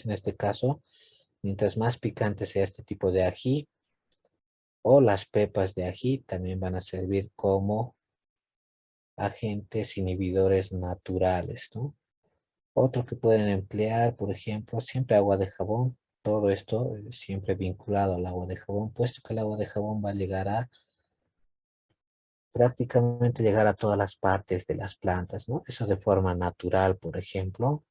en este caso, mientras más picante sea este tipo de ají, o las pepas de ají también van a servir como agentes inhibidores naturales, ¿no? Otro que pueden emplear, por ejemplo, siempre agua de jabón. Todo esto siempre vinculado al agua de jabón, puesto que el agua de jabón va a llegar a prácticamente llegar a todas las partes de las plantas, ¿no? Eso de forma natural, por ejemplo.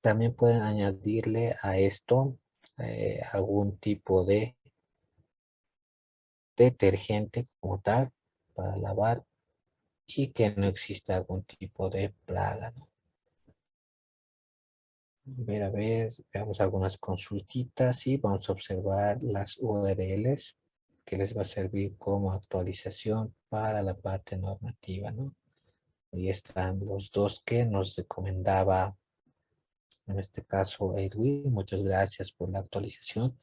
También pueden añadirle a esto algún tipo de detergente como tal para lavar y que no exista algún tipo de plaga, ¿no? A ver, veamos algunas consultitas y vamos a observar las URLs que les va a servir como actualización para la parte normativa, ¿no? Ahí están los dos que nos recomendaba, en este caso, Edwin. Muchas gracias por la actualización.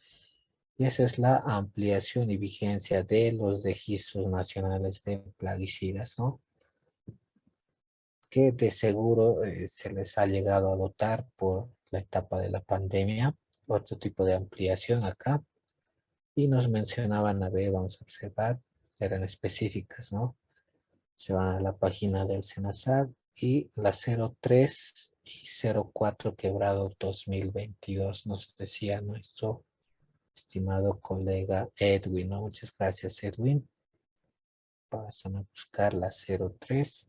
Y esa es la ampliación y vigencia de los registros nacionales de plaguicidas, ¿no? Que de seguro se les ha llegado a dotar por la etapa de la pandemia. Otro tipo de ampliación acá. Y nos mencionaban, a ver, vamos a observar, eran específicas, ¿no? Se van a la página del SENASAD y la 03 y 04 quebrado 2022 nos decía nuestro estimado colega Edwin, ¿no? Muchas gracias, Edwin. Pasan a buscar la 03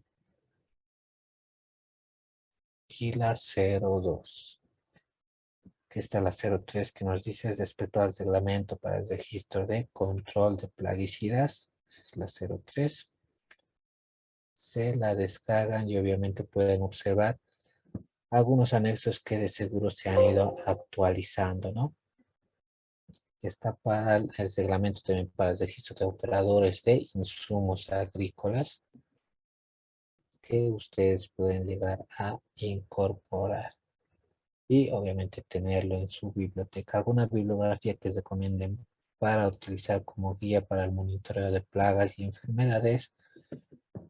y la 02. Aquí está la 03 que nos dice respecto al reglamento para el registro de control de plaguicidas. Esa es la 03. Se la descargan y obviamente pueden observar algunos anexos que de seguro se han ido actualizando, ¿no? Está para el reglamento también para el registro de operadores de insumos agrícolas que ustedes pueden llegar a incorporar y obviamente tenerlo en su biblioteca. Alguna bibliografía que recomienden para utilizar como guía para el monitoreo de plagas y enfermedades.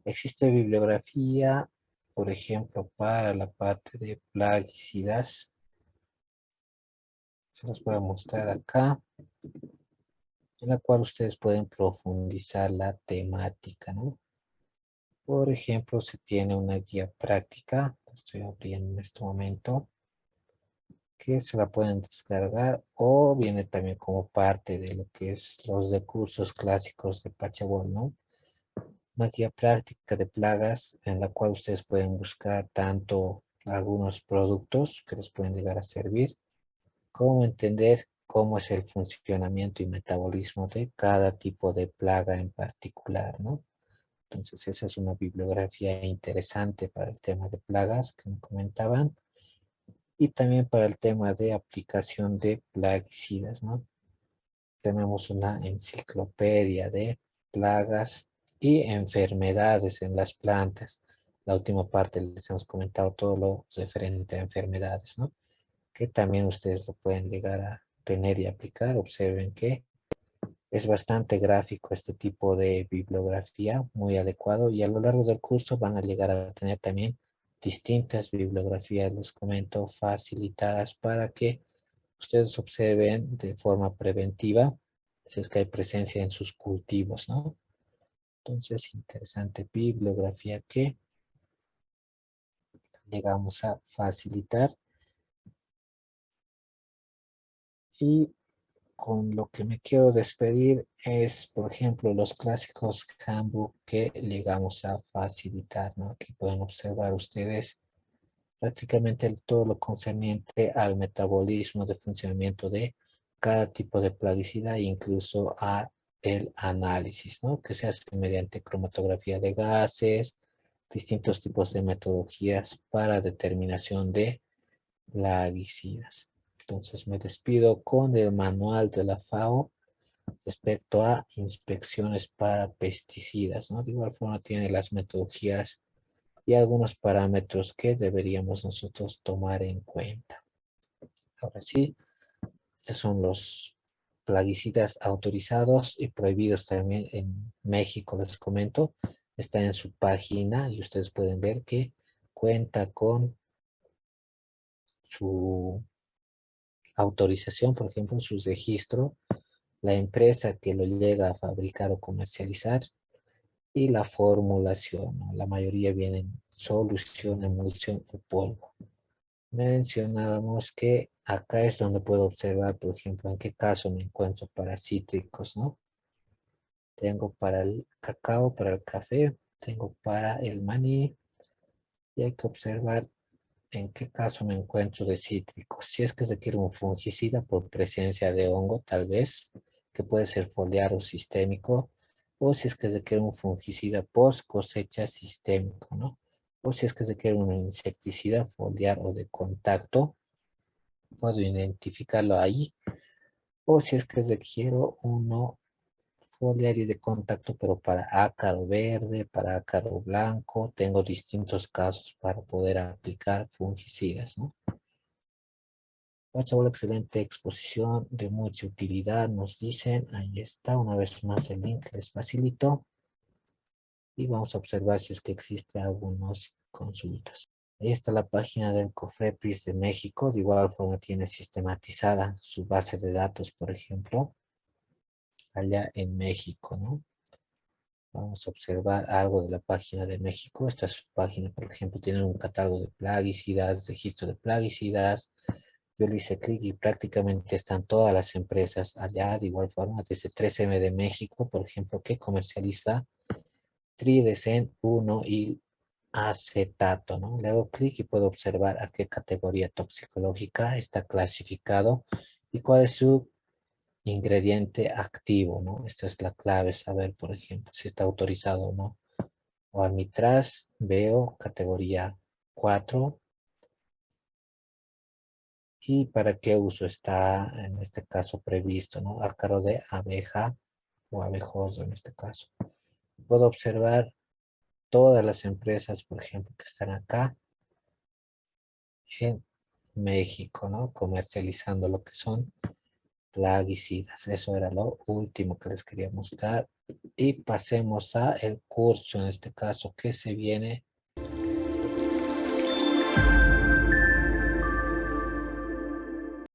Existe bibliografía, por ejemplo, para la parte de plaguicidas. Se los voy a mostrar acá, en la cual ustedes pueden profundizar la temática, ¿no? Por ejemplo, se tiene una guía práctica, la estoy abriendo en este momento, que se la pueden descargar o viene también como parte de lo que es los recursos clásicos de Pachabol, ¿no? Una guía práctica de plagas en la cual ustedes pueden buscar tanto algunos productos que les pueden llegar a servir, como entender cómo es el funcionamiento y metabolismo de cada tipo de plaga en particular, ¿no? Entonces, esa es una bibliografía interesante para el tema de plagas que me comentaban y también para el tema de aplicación de plaguicidas, ¿no? Tenemos una enciclopedia de plagas y enfermedades en las plantas. La última parte les hemos comentado todo lo referente a enfermedades, ¿no? Que también ustedes lo pueden llegar a tener y aplicar. Observen que es bastante gráfico este tipo de bibliografía, muy adecuado, y a lo largo del curso van a llegar a tener también distintas bibliografías, les comento, facilitadas para que ustedes observen de forma preventiva si es que hay presencia en sus cultivos, ¿no? Entonces, interesante bibliografía que llegamos a facilitar y con lo que me quiero despedir es, por ejemplo, los clásicos handbook que llegamos a facilitar, ¿no? Aquí pueden observar ustedes prácticamente todo lo concerniente al metabolismo de funcionamiento de cada tipo de plaguicida e incluso a el análisis, ¿no? Que se hace mediante cromatografía de gases, distintos tipos de metodologías para determinación de plaguicidas. Entonces me despido con el manual de la FAO respecto a inspecciones para pesticidas, ¿no? De igual forma tiene las metodologías y algunos parámetros que deberíamos nosotros tomar en cuenta. Ahora sí, estos son los plaguicidas autorizados y prohibidos también en México, les comento. Está en su página y ustedes pueden ver que cuenta con su autorización, por ejemplo, su registro, la empresa que lo llega a fabricar o comercializar y la formulación, ¿no? La mayoría vienen en solución, emulsión o polvo. Mencionábamos que acá es donde puedo observar, por ejemplo, en qué caso me encuentro para cítricos, ¿no? Tengo para el cacao, para el café, tengo para el maní y hay que observar en qué caso me encuentro de cítricos. Si es que requiere un fungicida por presencia de hongo, tal vez, que puede ser foliar o sistémico, o si es que requiere un fungicida post cosecha sistémico, ¿no? O si es que requiere un insecticida foliar o de contacto, puedo identificarlo ahí. O si es que requiero uno foliario de contacto, pero para ácaro verde, para ácaro blanco, tengo distintos casos para poder aplicar fungicidas, ¿no? Pachabol, excelente exposición, de mucha utilidad, nos dicen. Ahí está, una vez más el link les facilito. Y vamos a observar si es que existe algunas consultas. Ahí está la página del COFEPRIS de México. De igual forma tiene sistematizada su base de datos, por ejemplo, allá en México, ¿no? Vamos a observar algo de la página de México. Esta es su página, por ejemplo, tiene un catálogo de plaguicidas, registro de plaguicidas, Yo le hice clic y prácticamente están todas las empresas allá, de igual forma, desde 3M de México, por ejemplo, que comercializa tridecen 1 y acetato, ¿no? Le hago clic y puedo observar a qué categoría toxicológica está clasificado y cuál es su ingrediente activo, ¿no? Esta es la clave, saber, por ejemplo, si está autorizado o no. O almitraz, veo categoría 4 y para qué uso está en este caso previsto, ¿no? Ácaro de abeja o abejoso en este caso. Puedo observar todas las empresas, por ejemplo, que están acá en México, ¿no? Comercializando lo que son plaguicidas. Eso era lo último que les quería mostrar. Y pasemos a el curso, en este caso, que se viene